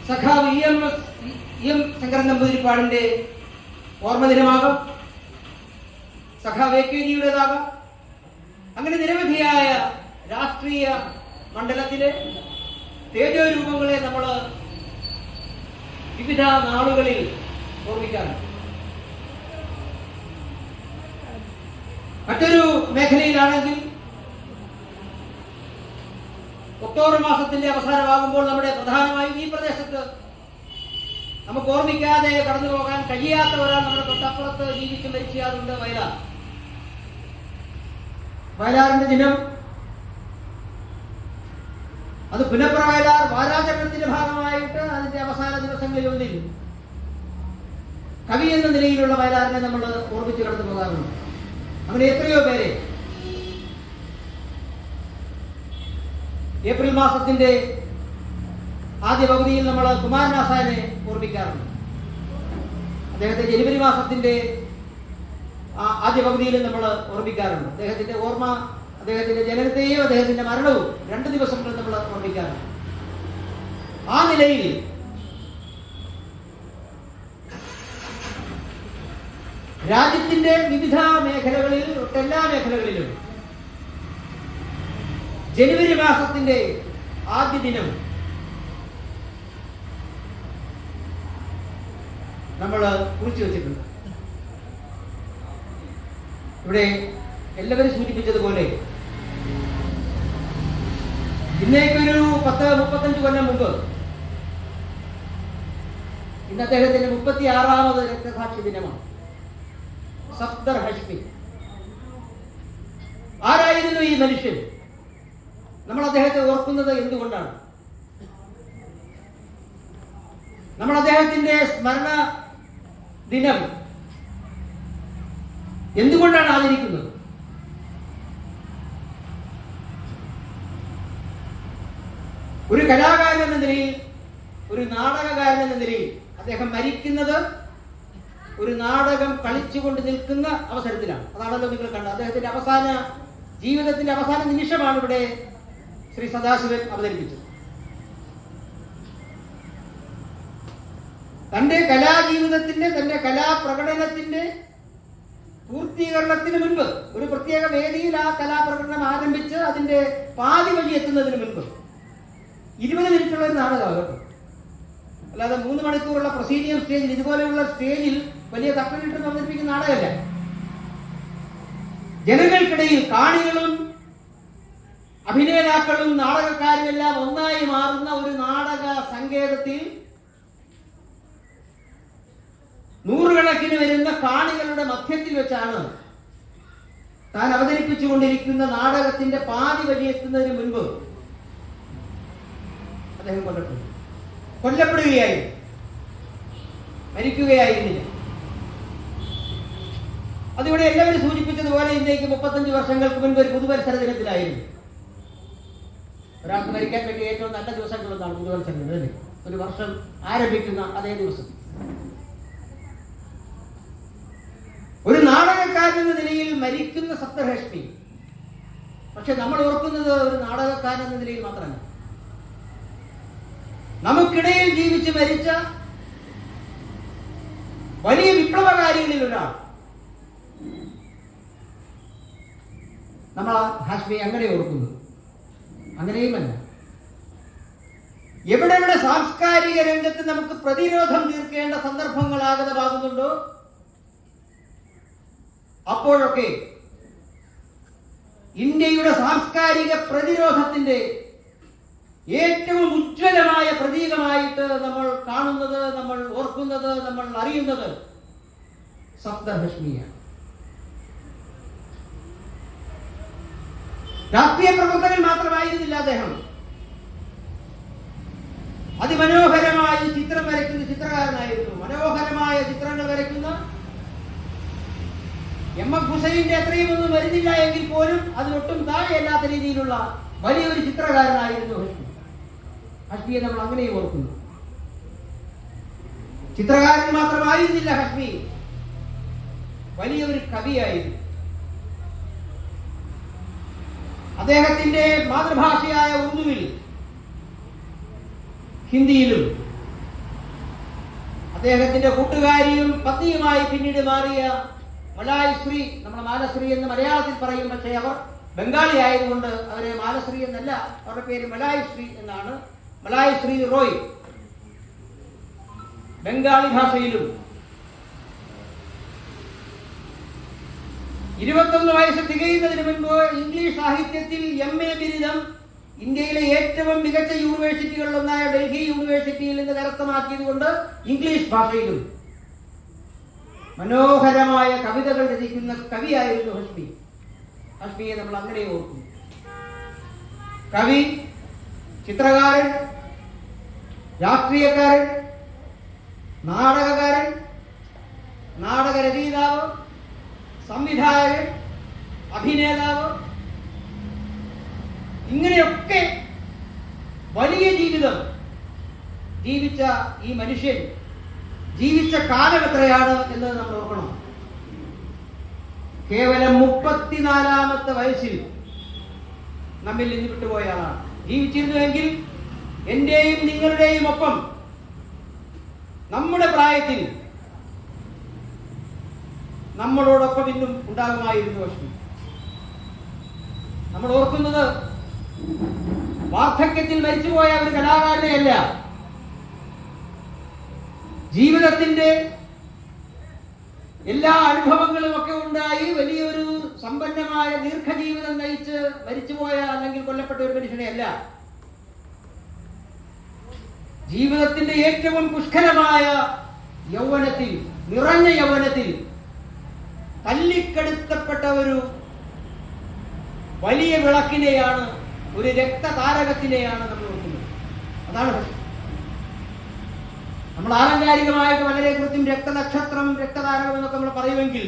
സഖാവ് എം ശങ്കരൻ നമ്പൂതിരിപ്പാടിന്റെ ഓർമ്മദിനമാകാം, സഖാവ് AKGയുടേതാകാം. അങ്ങനെ നിരവധിയായ രാഷ്ട്രീയ മണ്ഡലത്തിലെ തേജോരൂപങ്ങളെ നമ്മൾ വിവിധ നാളുകളിൽ ഓർമ്മിക്കാറുണ്ട്. മറ്റൊരു മേഖലയിലാണെങ്കിൽ ഒക്ടോബർ മാസത്തിന്റെ അവസാനമാകുമ്പോൾ നമ്മുടെ പ്രധാനമായും ഈ പ്രദേശത്ത് നമുക്ക് ഓർമ്മിക്കാതെ കടന്നു പോകാൻ കഴിയാത്ത ഒരാൾ നമ്മുടെ തൊട്ടപ്പുറത്ത് ജീവിച്ച് മരിച്ചയാളുണ്ട്, വയലാർ. വയലാറിന്റെ ദിനം, അത് പുനപ്ര വയലാർ വാരാചരണത്തിന്റെ ഭാഗമായിട്ട് അതിന്റെ അവസാന ദിവസങ്ങളിൽ ഒന്നിൽ കവി എന്ന നിലയിലുള്ള വയലാറിനെ നമ്മൾ ഓർമ്മിച്ച് കടന്നു പോകാറുണ്ട്. അങ്ങനെ എത്രയോ പേരെ ഏപ്രിൽ മാസത്തിന്റെ ആദ്യ പകുതിയിൽ നമ്മൾ കുമാരനാശാനെ ഓർമ്മിക്കാറുണ്ട്. അദ്ദേഹത്തെ ജനുവരി മാസത്തിന്റെ ആദ്യ പകുതിയിലും നമ്മൾ ഓർമ്മിക്കാറുണ്ട്. അദ്ദേഹത്തിന്റെ ഓർമ്മ, അദ്ദേഹത്തിന്റെ ജനനത്തെയും അദ്ദേഹത്തിന്റെ മരണവും 2 ദിവസങ്ങളിൽ നമ്മൾ ഓർമ്മിക്കാറുണ്ട്. ആ നിലയിൽ രാജ്യത്തിന്റെ വിവിധ മേഖലകളിൽ, ഒട്ടെല്ലാ മേഖലകളിലും ജനുവരി മാസത്തിന്റെ ആദ്യ ദിനം നമ്മൾ കുറിച്ചു വച്ചിട്ടുണ്ട്. ഇവിടെ എല്ലാവരും സൂചിപ്പിച്ചതുപോലെ ഇന്നേക്കൊരു 10-35 കൊല്ലം മുമ്പ്, ഇന്ന് അദ്ദേഹത്തിന്റെ 36ാമത് രക്തസാക്ഷി ദിനമാണ്. സഫ്ദർ ഹഷ്മി ആരായിരുന്നു ഈ മനുഷ്യൻ? നമ്മൾ അദ്ദേഹത്തെ ഓർക്കുന്നത് എന്തുകൊണ്ടാണ്? നമ്മൾ അദ്ദേഹത്തിന്റെ സ്മരണ ദിനം എന്തുകൊണ്ടാണ് ആചരിക്കുന്നത്? ഒരു കലാകാരൻ എന്ന നിലയിൽ, ഒരു നാടകകാരൻ എന്ന നിലയിൽ അദ്ദേഹം മരിക്കുന്നത് ഒരു നാടകം കളിച്ചുകൊണ്ട് നിൽക്കുന്ന അവസരത്തിലാണ്. അതാണല്ലോ നിങ്ങൾ കണ്ടത്. അദ്ദേഹത്തിന്റെ ജീവിതത്തിന്റെ അവസാന നിമിഷമാണ് ഇവിടെ ശ്രീ സദാശിവൻ അവതരിപ്പിച്ചത്. തന്റെ കലാജീവിതത്തിന്റെ, തന്റെ കലാപ്രകടനത്തിന്റെ പൂർത്തീകരണത്തിന് മുൻപ്, ഒരു പ്രത്യേക വേദിയിൽ ആ കലാപ്രകടനം ആരംഭിച്ച് അതിന്റെ പാതി വഴി എത്തുന്നതിന് മുൻപ് 20 മിനിറ്റുള്ള ഒരു നാടകമാകട്ടെ, അല്ലാതെ 3 മണിക്കൂറുള്ള പ്രൊസീഡിയം സ്റ്റേജിൽ, ഇതുപോലെയുള്ള സ്റ്റേജിൽ വലിയ തട്ടലിട്ട് അവതരിപ്പിക്കുന്ന നാടകമല്ല. ജനങ്ങൾക്കിടയിൽ കാണികളും അഭിനേതാക്കളും നാടകക്കാരും എല്ലാം ഒന്നായി മാറുന്ന ഒരു നാടക സങ്കേതത്തിൽ നൂറുകണക്കിന് വരുന്ന കാണികളുടെ മധ്യത്തിൽ വെച്ചാണ് താൻ അവതരിപ്പിച്ചുകൊണ്ടിരിക്കുന്ന നാടകത്തിന്റെ പാതി വഴി എത്തുന്നതിന് മുൻപ് അദ്ദേഹം കൊല്ലപ്പെടുകയായി, മരിക്കുകയായിരുന്നില്ല. അതിവിടെ എല്ലാവരും സൂചിപ്പിച്ചതുപോലെ ഇന്ത്യക്ക് 35 വർഷങ്ങൾക്ക് മുൻപ് ഒരു പുതുവത്സര ദിനത്തിലായിരുന്നു. ഒരാൾക്ക് മരിക്കാൻ പറ്റിയ ഏറ്റവും നല്ല ദിവസങ്ങളൊന്നാണ് പുതുവത്സര ദിനം. ഒരു വർഷം ആരംഭിക്കുന്ന അതേ ദിവസം. ഒരു നാടകക്കാരൻ എന്ന നിലയിൽ മരിക്കുന്ന സഫ്ദർ ഹഷ്മി, പക്ഷെ നമ്മൾ ഓർക്കുന്നത് ഒരു നാടകക്കാരൻ എന്ന നിലയിൽ മാത്രമല്ല, നമുക്കിടയിൽ ജീവിച്ച് മരിച്ച വലിയ വിപ്ലവകാരികളിൽ ഒരാൾ. നമ്മൾ ഹാഷ്മിയെ അങ്ങനെ ഓർക്കുന്നു. അങ്ങനെയുമല്ല, എവിടെ സാംസ്കാരിക രംഗത്ത് നമുക്ക് പ്രതിരോധം തീർക്കേണ്ട സന്ദർഭങ്ങൾ ആഗതമാകുന്നുണ്ടോ അപ്പോഴൊക്കെ ഇന്ത്യയുടെ സാംസ്കാരിക പ്രതിരോധത്തിന്റെ ഏറ്റവും ഉജ്ജ്വലമായ പ്രതീകമായിട്ട് നമ്മൾ കാണുന്നത്, നമ്മൾ ഓർക്കുന്നത്, നമ്മൾ അറിയുന്നത് സഫ്ദർ ഹഷ്മിയാണ്. രാഷ്ട്രീയ പ്രവർത്തകൻ മാത്രമായിരുന്നില്ല അദ്ദേഹം. അതിമനോഹരമായി ചിത്രം വരയ്ക്കുന്ന ചിത്രകാരനായിരുന്നു. മനോഹരമായ ചിത്രങ്ങൾ വരയ്ക്കുന്ന എം.എം. ഹുസൈന്റെ അത്രയും ഒന്നും വരുന്നില്ല എങ്കിൽ പോലും അതിനൊട്ടും താഴെയല്ലാത്ത രീതിയിലുള്ള വലിയൊരു ചിത്രകാരനായിരുന്നു ഹഷ്മി. ഹഷ്മിയെ നമ്മൾ അങ്ങനെയും ഓർക്കുന്നു. ചിത്രകാരൻ മാത്രമായിരുന്നില്ല ഹഷ്മി, വലിയൊരു കവിയായിരുന്നു. അദ്ദേഹത്തിന്റെ മാതൃഭാഷയായ ഉറുദുവിൽ, ഹിന്ദിയിലും അദ്ദേഹത്തിന്റെ കൂട്ടുകാരിയും പത്നിയുമായി പിന്നീട് മാറിയ മലായ് ശ്രീ, നമ്മൾ മാലശ്രീ എന്ന് മലയാളത്തിൽ പറയും, പക്ഷേ അവർ ബംഗാളി ആയതുകൊണ്ട് അവരെ മാലശ്രീ എന്നല്ല, അവരുടെ പേര് മലായ് ശ്രീ എന്നാണ്. മലായ് ശ്രീ റോയ് ബംഗാളി ഭാഷയിലും 21 വയസ്സ് തികയുന്നതിന് മുൻപ് ഇംഗ്ലീഷ് സാഹിത്യത്തിൽ MA ബിരുദം ഇന്ത്യയിലെ ഏറ്റവും മികച്ച യൂണിവേഴ്സിറ്റികളിലൊന്നായ ഡൽഹി യൂണിവേഴ്സിറ്റിയിൽ നിന്ന് കരസ്ഥമാക്കിയതുകൊണ്ട് ഇംഗ്ലീഷ് ഭാഷയിലും മനോഹരമായ കവിതകൾ രചിക്കുന്ന കവിയായിരുന്നു ഹഷ്മി. ഹഷ്മിയെ നമ്മൾ അങ്ങനെ ഓർക്കും. കവി, ചിത്രകാരൻ, രാഷ്ട്രീയക്കാരൻ, നാടകകാരൻ, നാടകരചയിതാവ്, സംവിധായകൻ, അഭിനേതാവ്, ഇങ്ങനെയൊക്കെ വലിയ ജീവിതം ജീവിച്ച ഈ മനുഷ്യൻ ജീവിച്ച കാലം എത്രയാണ് എന്ന് നമ്മൾ ഓർക്കണം. കേവലം 34-ാമത്തെ വയസ്സിൽ നമ്മിൽ നിന്ന് വിട്ടുപോയ ആളാണ്. ജീവിച്ചിരുന്നുവെങ്കിൽ എന്റെയും നിങ്ങളുടെയും ഒപ്പം നമ്മുടെ പ്രായത്തിൽ നമ്മളോടൊപ്പം ഇന്നും ഉണ്ടാകുമായിരുന്നു. പക്ഷേ നമ്മൾ ഓർക്കുന്നത് വാർദ്ധക്യത്തിൽ മരിച്ചുപോയ ഒരു കലാകാരനെയല്ല, ജീവിതത്തിന്റെ എല്ലാ അനുഭവങ്ങളും ഒക്കെ ഉണ്ടായി വലിയൊരു സമ്പന്നമായ ദീർഘജീവിതം നയിച്ച് മരിച്ചുപോയ അല്ലെങ്കിൽ കൊല്ലപ്പെട്ട ഒരു മനുഷ്യനെയല്ല, ജീവിതത്തിന്റെ ഏറ്റവും പുഷ്കരമായ യൗവനത്തിൽ, നിറഞ്ഞ യൗവനത്തിൽ തല്ലിക്കെടുത്തപ്പെട്ട ഒരു വലിയ വിളക്കിനെയാണ്, ഒരു രക്തതാരകത്തിനെയാണ് നമ്മൾ ഓർക്കുന്നത്. അതാണ് നമ്മൾ ആലങ്കാരികമായിട്ട് വളരെ കുറിച്ചും രക്തനക്ഷത്രം, രക്തതാരകം എന്നൊക്കെ നമ്മൾ പറയുമെങ്കിൽ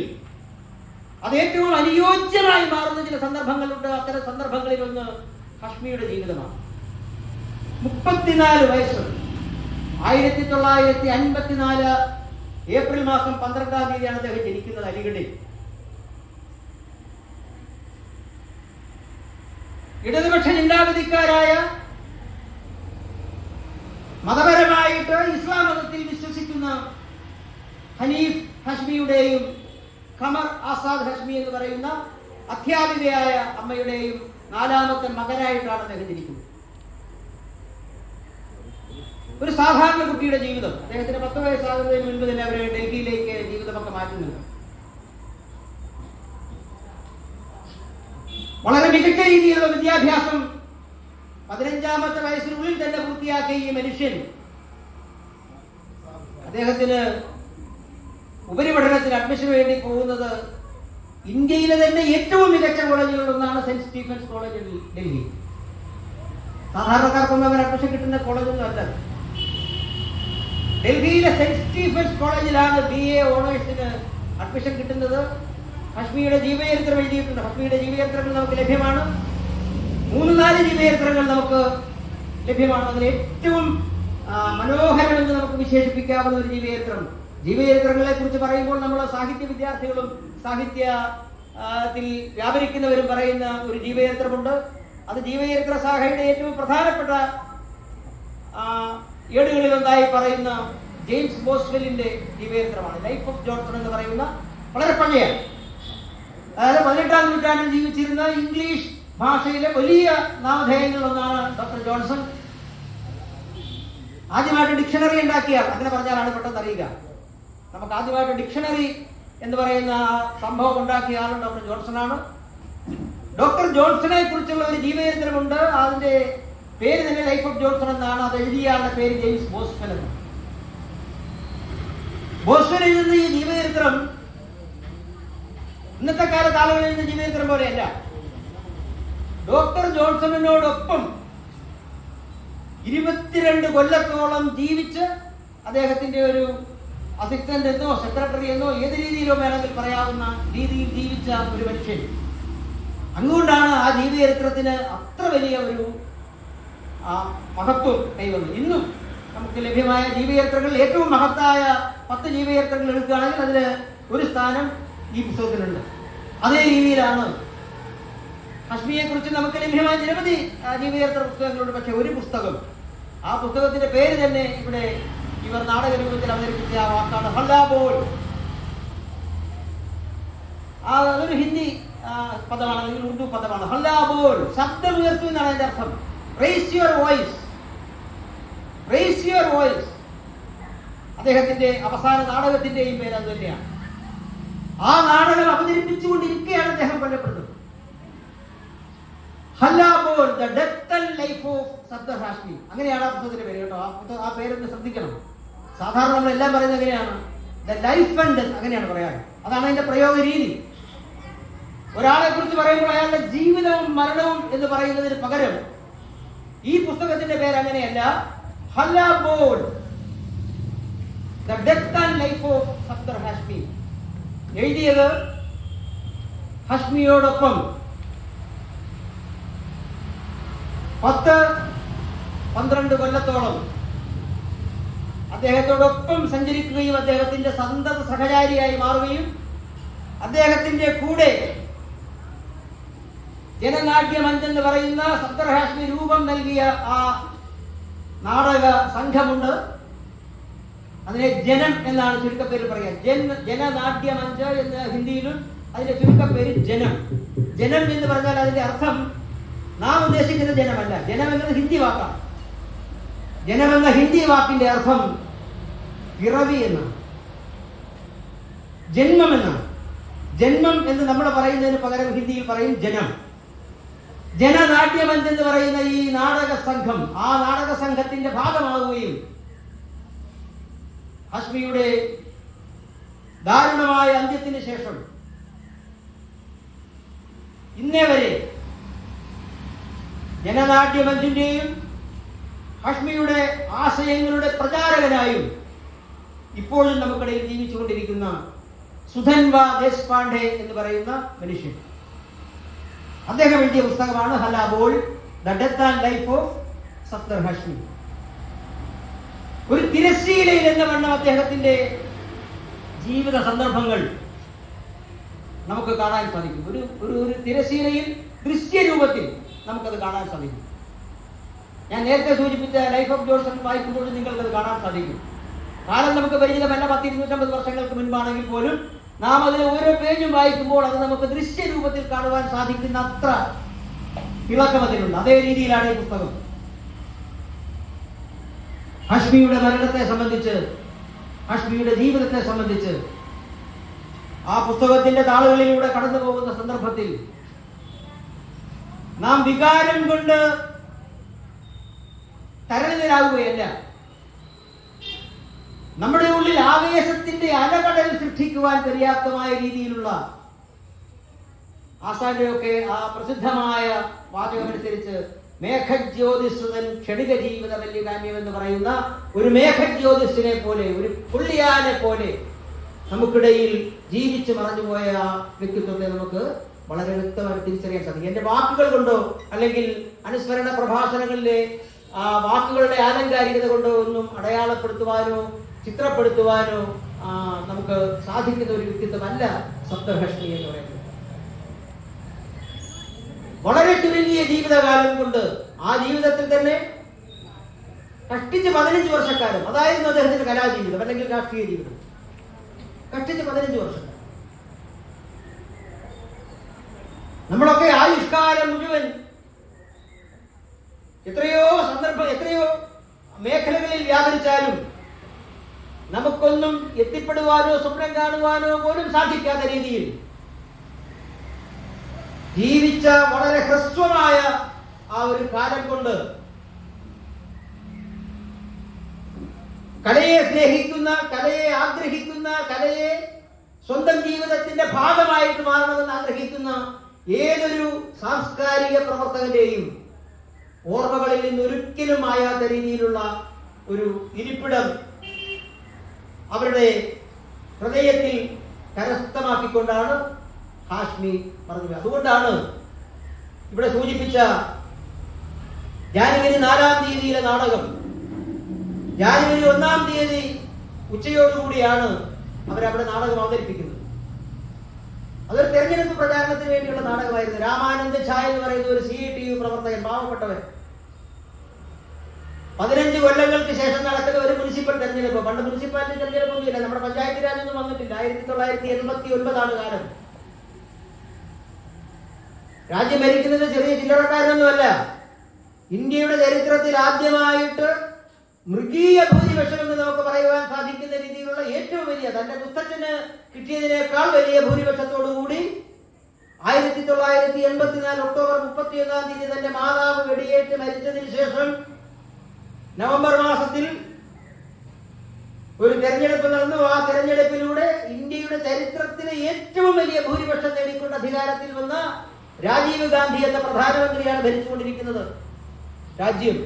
അത് ഏറ്റവും അനുയോജ്യമായി മാറുന്ന ചില സന്ദർഭങ്ങളുണ്ട്. അത്തരം സന്ദർഭങ്ങളിൽ ഒന്ന് ഹഷ്മിയുടെ ജീവിതമാണ്. 34 വയസ്സ്, 1954 ഏപ്രിൽ മാസം 12-ാം തീയതിയാണ് അദ്ദേഹം ജനിക്കുന്നത് അലിഗഡിൽ. ഇടതുപക്ഷ ചിന്താഗതിക്കാരായ, മതപരമായിട്ട് ഇസ്ലാം മതത്തിൽ വിശ്വസിക്കുന്ന ഹനീഫ് ഹഷ്മിയുടെയും ഖമർ ആസാദ് ഹഷ്മി എന്ന് പറയുന്ന അധ്യാപികയായ അമ്മയുടെയും 4ാമത്തെ മകനായിട്ടാണ് അദ്ദേഹം ജനിക്കുന്നത്. ഒരു സാധാരണ കുട്ടിയുടെ ജീവിതം. അദ്ദേഹത്തിന് 10 വയസ്സാകുന്നതിന് മുൻപ് തന്നെ അവരെ ഡൽഹിയിലേക്ക് ജീവിതമൊക്കെ മാറ്റുന്നുണ്ട്. വളരെ മികച്ച രീതിയിലുള്ള വിദ്യാഭ്യാസം 15-ാമത്തെ വയസ്സിനുള്ളിൽ തന്നെ പൂർത്തിയാക്കിയ ഈ മനുഷ്യൻ അദ്ദേഹത്തിന് ഉപരിപഠനത്തിന് അഡ്മിഷന് വേണ്ടി പോകുന്നത് ഇന്ത്യയിലെ തന്നെ ഏറ്റവും മികച്ച കോളേജുകളിലൊന്നാണ് സെന്റ് സ്റ്റീഫൻസ് കോളേജ് ഡൽഹി. സാധാരണക്കാർക്കൊന്നും അവർ അഡ്മിഷൻ കിട്ടുന്ന കോളേജൊന്നും അല്ല. ഡൽഹിയിലെ സെന്റ് സ്റ്റീഫൻസ് കോളേജിലാണ് BA ഓണേഴ്സിന് അഡ്മിഷൻ കിട്ടുന്നത്. ഹഷ്മിയുടെ ജീവചരിത്രം എഴുതിയിട്ടുണ്ട്. ഹഷ്മിയുടെ ജീവചരിത്രങ്ങൾ നമുക്ക് ലഭ്യമാണ്. 3-4 ജീവചരിത്രങ്ങൾ നമുക്ക് ലഭ്യമാണ്. അതിൽ ഏറ്റവും മനോഹരമെന്ന് നമുക്ക് വിശേഷിപ്പിക്കാവുന്ന ഒരു ജീവചരിത്രങ്ങളെ കുറിച്ച് പറയുമ്പോൾ നമ്മൾ സാഹിത്യ വിദ്യാർത്ഥികളും സാഹിത്യത്തിൽ വ്യാപരിക്കുന്നവരും പറയുന്ന ഒരു ജീവചരിത്രമുണ്ട്. അത് ജീവചരിത്ര ശാഖയുടെ ഏറ്റവും പ്രധാനപ്പെട്ട ഏടുകളിലൊന്നായി പറയുന്ന ജെയിംസ് ബോസ്വെല്ലിന്റെ ജീവചരിത്രമാണ്. ലൈഫ് ഓഫ് ജോൺസൺ എന്ന് പറയുന്ന വളരെ പഴയ, അതായത് 18-ാം നൂറ്റാണ്ടിൽ ജീവിച്ചിരുന്ന ഇംഗ്ലീഷ് ഭാഷയിലെ വലിയ നാമധേയങ്ങളിലൊന്നാണ് ഡോക്ടർ ജോൺസൺ. ആദ്യമായിട്ട് ഡിക്ഷണറി ഉണ്ടാക്കിയ, അങ്ങനെ പറഞ്ഞാലാണ് പെട്ടെന്ന് അറിയുക, നമുക്ക് ആദ്യമായിട്ട് ഡിക്ഷണറി എന്ന് പറയുന്ന സംഭവം ഉണ്ടാക്കിയ ആളും ഡോക്ടർ ജോൺസൺ ആണ്. ഡോക്ടർ ജോൺസനെ കുറിച്ചുള്ള ഒരു ജീവചരിത്രമുണ്ട്. അതിന്റെ പേര് തന്നെ ലൈഫ് ഓഫ് ജോൺസൺ എന്നാണ്. അത് എഴുതിയ ആളുടെ പേര് ജെയിംസ് ബോസ്വെൽ എന്നാണ്. ബോസ്വെൽ എഴുതുന്ന ഈ ജീവചരിത്രം ഇന്നത്തെ കാലത്ത് ആളുകൾ എഴുതുന്ന ജീവചരിത്രം പോലെയല്ല. ഡോക്ടർ ജോൺസണിനോടൊപ്പം 22 കൊല്ലത്തോളം ജീവിച്ച് അദ്ദേഹത്തിന്റെ ഒരു അസിസ്റ്റന്റ് എന്നോ സെക്രട്ടറി എന്നോ ഏത് രീതിയിലോ വേണമെങ്കിൽ പറയാവുന്ന രീതിയിൽ ജീവിച്ച ഒരു മനുഷ്യൻ. അതുകൊണ്ടാണ് ആ ജീവചരിത്രത്തിന് അത്ര വലിയ ഒരു മഹത്വം കൈവന്നത്. ഇന്നും നമുക്ക് ലഭ്യമായ ജീവചരിത്രങ്ങളിൽ ഏറ്റവും മഹത്തായ 10 ജീവചരിത്രങ്ങൾ എടുക്കുകയാണെങ്കിൽ അതിൽ ഒരു സ്ഥാനം ഈ പുസ്തകത്തിലുണ്ട്. അതേ രീതിയിലാണ് ഹഷ്മിയെ കുറിച്ച് നമുക്ക് ലഭ്യമായ നിരവധി ജീവചരിത്ര പുസ്തകങ്ങളുണ്ട്. പക്ഷെ ഒരു പുസ്തകം, ആ പുസ്തകത്തിന്റെ പേര് തന്നെ ഇവിടെ ഇവർ നാടക രൂപത്തിൽ അവതരിപ്പിച്ച ആ വാക്കാണ് ഹല്ലാബോൾ. അതൊരു ഹിന്ദി പദമാണ്, അല്ലെങ്കിൽ ഉറുദു പദമാണ്. ഹല്ലാബോൾ, ശബ്ദം ഉയർത്തു എന്നാണ് അതിന്റെ അർത്ഥം. Raise your voice, raise your voice. അദ്ദേഹത്തിന്റെ അവസാന നാടകത്തിന്റെയും പേര് അത് തന്നെയാണ്. ആ നാടകം അവതരിപ്പിച്ചുകൊണ്ടിരിക്കുകയാണ് അദ്ദേഹം കൊല്ലപ്പെടുന്നത്. Hallabol, the death and life of Sardar Hashmi, അങ്ങനെയാണ് ആ പുസ്തകത്തിന്റെ പേര് കേട്ടോ. ആ പേരൊന്ന് ശ്രദ്ധിക്കണം. സാധാരണ നമ്മൾ എല്ലാം പറയുന്നത് എങ്ങനെയാണ്? ദ ലൈഫ് ആൻഡ് ഡെത്ത്, അങ്ങനെയാണ് പറയാറ്. അതാണ് അതിന്റെ പ്രയോഗ രീതി. ഒരാളെ കുറിച്ച് പറയുമ്പോൾ അയാളുടെ ജീവിതവും മരണവും എന്ന് പറയുന്നതിന് പകരം ഈ പുസ്തകത്തിന്റെ പേര് അങ്ങനെയല്ല. Hallabol, the death and life of Sardar Hashmi. എഴുതിയത് ഹാഷ്മിയോടൊപ്പം 10-12 കൊല്ലത്തോളം അദ്ദേഹത്തോടൊപ്പം സഞ്ചരിക്കുകയും അദ്ദേഹത്തിന്റെ സന്തത സഹചാരിയായി മാറുകയും അദ്ദേഹത്തിന്റെ കൂടെ ജനനാട്യമഞ്ച് എന്ന് പറയുന്ന സർദാർ ഹാഷ്മി രൂപം നൽകിയ ആ നാടക സംഘമുണ്ട്. അതിനെ ജനം എന്നാണ് ചുരുക്കപ്പേര് പറയുക. ജനനാട്യമഞ്ച് എന്ന് ഹിന്ദിയിലും അതിന്റെ ചുരുക്കപ്പേര് ജനം. ജനം എന്ന് പറഞ്ഞാൽ അതിന്റെ അർത്ഥം നാം ഉദ്ദേശിക്കുന്ന ജനമല്ല. ജനം എന്നത് ഹിന്ദി വാക്കാണ്. ജനം എന്ന ഹിന്ദി വാക്കിന്റെ അർത്ഥം പിറവി എന്നാണ്, ജന്മം എന്നാണ്. ജന്മം എന്ന് നമ്മൾ പറയുന്നതിന് പകരം ഹിന്ദിയിൽ പറയും ജനം. ജനനാട്യമഞ്ച് എന്ന് പറയുന്ന ഈ നാടക സംഘം ആ നാടക സംഘത്തിന്റെ ഭാഗമാവുകയും ഹാഷ്മിയുടെ ദാരുണമായ അന്ത്യത്തിന് ശേഷം ഇന്നേ വരെ ജനനാട്യമഞ്ചിന്റെയും ഹാഷ്മിയുടെ ആശയങ്ങളുടെ പ്രചാരകനായും ഇപ്പോഴും നമുക്കിടയിൽ ജീവിച്ചുകൊണ്ടിരിക്കുന്ന സുധൻവ ദേശ്പാണ്ഡെ എന്ന് പറയുന്ന മനുഷ്യൻ. അദ്ദേഹം എഴുതിയ പുസ്തകമാണ് Hallabol, the death and life of Sardar Hashmi. ഒരു തിരശ്ശീലയിൽ എന്ന വണ്ണം അദ്ദേഹത്തിന്റെ ജീവിത സന്ദർഭങ്ങൾ നമുക്ക് കാണാൻ സാധിക്കും. ഒരു തിരശ്ശീലയിൽ ദൃശ്യരൂപത്തിൽ നമുക്കത് കാണാൻ സാധിക്കും. ഞാൻ നേരത്തെ സൂചിപ്പിച്ച ലൈഫ് ഓഫ് ജോൺസൺ വായിക്കുമ്പോൾ നിങ്ങൾക്കത് കാണാൻ സാധിക്കും. കാലം നമുക്ക് പരിചിതമല്ല, 10-250 വർഷങ്ങൾക്ക് മുൻപാണെങ്കിൽ പോലും നാം അതിൽ ഓരോ പേജും വായിക്കുമ്പോൾ അത് നമുക്ക് ദൃശ്യരൂപത്തിൽ കാണുവാൻ സാധിക്കുന്ന അത്ര തിളക്കം അതിലുണ്ട്. അതേ രീതിയിലാണ് ഈ പുസ്തകം. ഹാഷ്മിയുടെ മരണത്തെ സംബന്ധിച്ച്, ഹാഷ്മിയുടെ ജീവിതത്തെ സംബന്ധിച്ച് ആ പുസ്തകത്തിന്റെ താളുകളിലൂടെ കടന്നു പോകുന്ന സന്ദർഭത്തിൽ നാം വികാരം കൊണ്ട് തരളിതരാകുകയല്ല, നമ്മുടെ ഉള്ളിൽ ആവേശത്തിന്റെ അലകടൽ സൃഷ്ടിക്കുവാൻ പര്യാപ്തമായ രീതിയിലുള്ള ആസാന്റെയൊക്കെ ആ പ്രസിദ്ധമായ വാചകമനുസരിച്ച് മേഘജ്യോതിസുതൻ ക്ഷണിക ജീവിത വല്യകാമ്യം എന്ന് പറയുന്ന ഒരു മേഘജ്യോതിസിനെ പോലെ, ഒരു പുള്ളിയാനെ പോലെ നമുക്കിടയിൽ ജീവിച്ചു മറഞ്ഞുപോയ ആ വ്യക്തിത്വത്തെ നമുക്ക് വളരെ വ്യക്തമായി തിരിച്ചറിയാൻ സാധിക്കും. എന്റെ വാക്കുകൾ കൊണ്ടോ അല്ലെങ്കിൽ അനുസ്മരണ പ്രഭാഷണങ്ങളിലെ ആ വാക്കുകളുടെ ആലങ്കാരികത കൊണ്ടോ ഒന്നും അടയാളപ്പെടുത്തുവാനോ ചിത്രപ്പെടുത്തുവാനോ നമുക്ക് സാധിക്കുന്ന ഒരു വ്യക്തിത്വമല്ല സർദാർ ഹാഷ്മി എന്ന് പറയുന്നത്. വളരെ ചുരുങ്ങിയ ജീവിതകാലം കൊണ്ട് ആ ജീവിതത്തിൽ തന്നെ കഷ്ടിച്ച് 15 വർഷക്കാലം, അതായിരുന്നു അദ്ദേഹത്തിന്റെ കലാജീവിതം അല്ലെങ്കിൽ രാഷ്ട്രീയ ജീവിതം. കഷ്ടിച്ച് 15 വർഷം. നമ്മളൊക്കെ ആയുഷ്കാലം മുഴുവൻ എത്രയോ മേഖലകളിൽ വ്യാപരിച്ചാലും നമുക്കൊന്നും എത്തിപ്പെടുവാനോ സ്വപ്നം കാണുവാനോ പോലും സാധിക്കാത്ത രീതിയിൽ ജീവിച്ച വളരെ ഹ്രസ്വമായ ആ ഒരു കാലം കൊണ്ട് കലയെ സ്നേഹിക്കുന്ന, കലയെ ആഗ്രഹിക്കുന്ന, കലയെ സ്വന്തം ജീവിതത്തിന്റെ ഭാഗമായിട്ട് മാറണമെന്ന് ആഗ്രഹിക്കുന്ന ഏതൊരു സാംസ്കാരിക പ്രവർത്തകന്റെയും ഓർമ്മകളിൽ നിന്ന് ഒരിക്കലും ആയാത്ത രീതിയിലുള്ള ഒരു ഇരിപ്പിടം അവരുടെ ഹൃദയത്തിൽ കരസ്ഥമാക്കിക്കൊണ്ടാണ് ഹാഷ്മി പറഞ്ഞത്. അതുകൊണ്ടാണ് ഇവിടെ സൂചിപ്പിച്ച ജാനുവരി 4-ാം തീയതിയിലെ നാടകം ജാനുവരി 1-ാം തീയതി ഉച്ചയോടുകൂടിയാണ് അവരവിടെ നാടകം അവതരിപ്പിക്കുന്നത്. അതൊരു തെരഞ്ഞെടുപ്പ് പ്രചാരണത്തിന് വേണ്ടിയുള്ള നാടകമായിരുന്നു. രാമാനന്ദ് ഝാ എന്ന് പറയുന്ന ഒരു CITU പ്രവർത്തകൻ, പാവപ്പെട്ടവൻ, 15 കൊല്ലങ്ങൾക്ക് ശേഷം നടക്കുന്ന ഒരു മുനിസിപ്പൽ മുനിസിപ്പൽ തെരഞ്ഞെടുപ്പ്. പണ്ട് മുനിസിപ്പാലിറ്റി തെരഞ്ഞെടുപ്പൊന്നുമില്ല, നമ്മുടെ പഞ്ചായത്ത് രാജൊന്നും വന്നിട്ടില്ല. 1989 കാലം. രാജ്യം ഭരിക്കുന്നത് ചെറിയ ചില്ലറക്കാരനൊന്നുമല്ല. ഇന്ത്യയുടെ ചരിത്രത്തിൽ ആദ്യമായിട്ട് മൃഗീയ ഭൂരിപക്ഷം എന്ന് നമുക്ക് പറയുവാൻ സാധിക്കുന്ന രീതിയിലുള്ള ഏറ്റവും വലിയ, തന്റെ മുത്തച്ഛന് കിട്ടിയതിനേക്കാൾ വലിയ ഭൂരിപക്ഷത്തോടുകൂടി 1984 ഒക്ടോബർ 31 തന്റെ മാതാവ് വെടിയേറ്റ് മരിച്ചതിന് ശേഷം നവംബർ മാസത്തിൽ ഒരു തെരഞ്ഞെടുപ്പ് നടന്നു. ആ തെരഞ്ഞെടുപ്പിലൂടെ ഇന്ത്യയുടെ ചരിത്രത്തിലെ ഏറ്റവും വലിയ ഭൂരിപക്ഷം നേടിക്കൊണ്ട് അധികാരത്തിൽ വന്ന രാജീവ് ഗാന്ധി എന്ന പ്രധാനമന്ത്രിയാണ് ഭരിച്ചുകൊണ്ടിരിക്കുന്നത് രാജ്യം.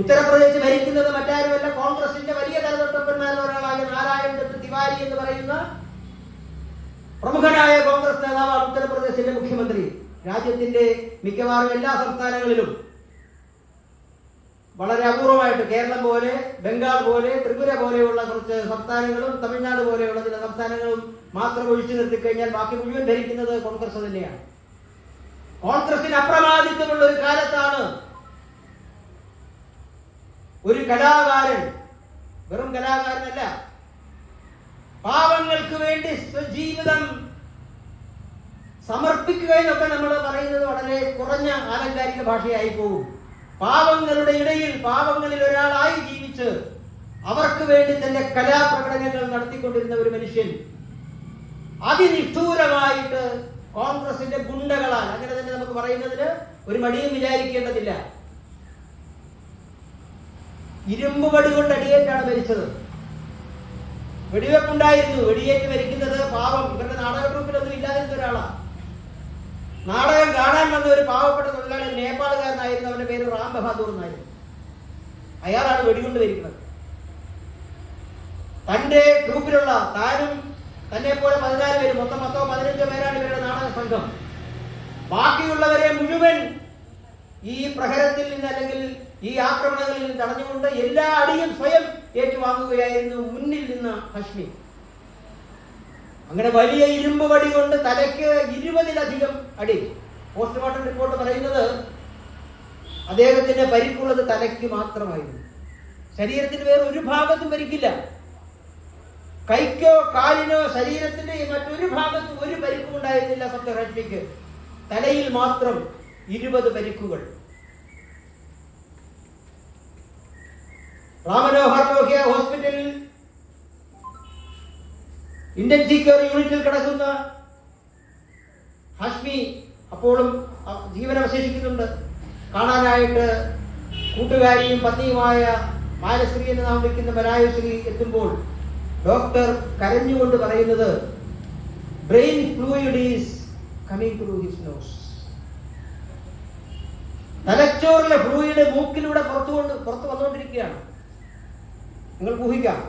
ഉത്തർപ്രദേശ് ഭരിക്കുന്നത് മറ്റാരുമല്ല, കോൺഗ്രസിന്റെ വലിയ തലതൊട്ടപ്പന്മാരിൽ ഒരാളായ നാരായൺ ദത്ത് തിവാരി എന്ന് പറയുന്ന പ്രമുഖനായ കോൺഗ്രസ് നേതാവാണ് ഉത്തർപ്രദേശിന്റെ മുഖ്യമന്ത്രി. രാജ്യത്തിന്റെ മിക്കവാറും എല്ലാ സംസ്ഥാനങ്ങളിലും വളരെ അപൂർവമായിട്ട് കേരളം പോലെ, ബംഗാൾ പോലെ, ത്രിപുര പോലെയുള്ള കുറച്ച് സംസ്ഥാനങ്ങളും തമിഴ്നാട് പോലെയുള്ള ചില സംസ്ഥാനങ്ങളും മാത്രം ഒഴിച്ചു നിർത്തിക്കഴിഞ്ഞാൽ ബാക്കി മുഴുവൻ ഭരിക്കുന്നത് കോൺഗ്രസ് തന്നെയാണ്. കോൺഗ്രസിന് അപ്രമാദിത്വമുള്ള ഒരു കാലത്താണ് ഒരു കലാകാരൻ, വെറും കലാകാരനല്ല, പാവങ്ങൾക്ക് വേണ്ടി സ്വജീവിതം സമർപ്പിക്കുക എന്നൊക്കെ നമ്മൾ പറയുന്നത് വളരെ കുറഞ്ഞ ആലങ്കാരിക ഭാഷയായി പോകും. പാവങ്ങളുടെ ഇടയിൽ പാവങ്ങളിൽ ഒരാളായി ജീവിച്ച് അവർക്ക് വേണ്ടി തന്റെ കലാപ്രകടനങ്ങൾ നടത്തിക്കൊണ്ടിരുന്ന ഒരു മനുഷ്യൻ അതിനിഷ്ഠൂരമായിട്ട് കോൺഗ്രസിന്റെ ഗുണ്ടകളാൽ, അങ്ങനെ തന്നെ നമുക്ക് പറയുന്നതിന് ഒരു മടിയും വിചാരിക്കേണ്ടതില്ല, ഇരുമ്പ് വടി കൊണ്ട് അടിയേറ്റാണ് മരിച്ചത്. വെടിവെപ്പുണ്ടായിരുന്നു. വെടിയേറ്റ് മരിക്കുന്നത് പാവം, ഇവരുടെ നാടക ഗ്രൂപ്പിലൊന്നും ഇല്ലാതിരുന്ന ഒരാളാണ്. നാടകം കാണാൻ വന്ന ഒരു പാവപ്പെട്ട തൊഴിലാളി, നേപ്പാളുകാരനായിരുന്നു, അവന്റെ പേര് റാം ബഹാദൂർ എന്നായിരുന്നു. അയാളാണ് വെടികൊണ്ട് മരിക്കുന്നത്. തന്റെ ഗ്രൂപ്പിലുള്ള താനും തന്നെ പോലെ 14 പേര്, മൊത്തം 15 പേരാണ് ഇവരുടെ നാടക സംഘം. ബാക്കിയുള്ളവരെ മുഴുവൻ ഈ പ്രഹരത്തിൽ നിന്ന് അല്ലെങ്കിൽ ഈ ആക്രമണങ്ങളിൽ നിന്ന് തടഞ്ഞുകൊണ്ട് എല്ലാ അടിയും സ്വയം ഏറ്റുവാങ്ങുകയായിരുന്നു മുന്നിൽ നിന്ന് ഹാഷ്മി. അങ്ങനെ വലിയ ഇരുമ്പ് വടി കൊണ്ട് തലയ്ക്ക് 20-ലധികം അടി. പോസ്റ്റ്മോർട്ടം റിപ്പോർട്ട് പറയുന്നത് അദ്ദേഹത്തിന് പരിക്കുള്ളത് തലയ്ക്ക് മാത്രമായിരുന്നു. ശരീരത്തിന് വേറെ ഒരു ഭാഗത്തും പരിക്കില്ല. കൈക്കോ കാലിനോ ശരീരത്തിന്റെ മറ്റൊരു ഭാഗത്തും ഒരു പരിക്കും ഉണ്ടായിരുന്നില്ല സത്യ ഹാഷ്മിക്ക്. തലയിൽ മാത്രം 20 പരിക്കുകൾ. റാമനോഹർ ലോഹ്യ ഹോസ്പിറ്റലിൽ ഇന്റൻസീവ് കെയർ യൂണിറ്റിൽ കിടക്കുന്ന ഹാഷ്മി അപ്പോഴും ജീവനവശേഷിക്കുന്നുണ്ട്. കാണാനായിട്ട് കൂട്ടുകാരിയും പത്നിയുമായ മാലശ്രീ എന്ന് നാം വിളിക്കുന്ന മലായുശ്രീ എത്തുമ്പോൾ ഡോക്ടർ കരഞ്ഞുകൊണ്ട് പറയുന്നത്, brain fluid is coming through his nose. തലച്ചോറിലെ ഫ്ലൂയിഡ് മൂക്കിലൂടെ പുറത്തു വന്നുകൊണ്ടിരിക്കുകയാണ്. നിങ്ങൾക്ക് ഊഹിക്കാം,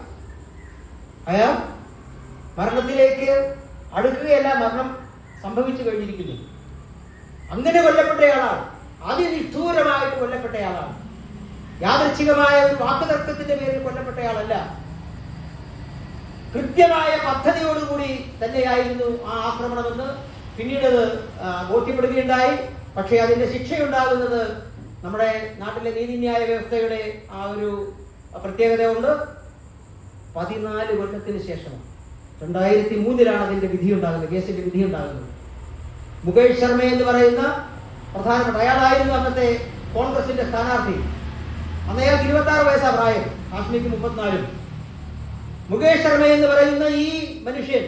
അയാൾ മരണത്തിലേക്ക് അടുക്കുകയല്ല, മരണം സംഭവിച്ചു കഴിഞ്ഞിരിക്കുന്നു. അങ്ങനെ കൊല്ലപ്പെട്ടയാളാണ്, അതിനിഷ്ഠൂരമായിട്ട് കൊല്ലപ്പെട്ടയാളാണ്. യാദൃച്ഛികമായ ഒരു വാക്കുതർക്കത്തിന്റെ പേരിൽ കൊല്ലപ്പെട്ടയാളല്ല. കൃത്യമായ പദ്ധതിയോടുകൂടി തന്നെയായിരുന്നു ആ ആക്രമണമെന്ന് പിന്നീട് ബോധ്യപ്പെടുകയുണ്ടായി. പക്ഷേ അതിന്റെ ശിക്ഷയുണ്ടാകുന്നത് നമ്മുടെ നാട്ടിലെ നീതിന്യായ വ്യവസ്ഥയുടെ ആ ഒരു പ്രത്യേകത കൊണ്ട് 14 കൊല്ലത്തിന് ശേഷമാണ്. 2003 അതിന്റെ വിധി ഉണ്ടാകുന്നത്, കേസിന്റെ വിധി ഉണ്ടാകുന്നത്. മുകേഷ് ശർമ്മ എന്ന് പറയുന്ന പ്രധാനപ്പെട്ട അയാളായിരുന്നു അന്നത്തെ കോൺഗ്രസിന്റെ സ്ഥാനാർത്ഥി. അന്ന് അയാൾക്ക് 26 വയസ്സാ പ്രായം, ഹാഷ്മിക്ക് 34. മുകേഷ് ശർമ്മ എന്ന് പറയുന്ന ഈ മനുഷ്യൻ,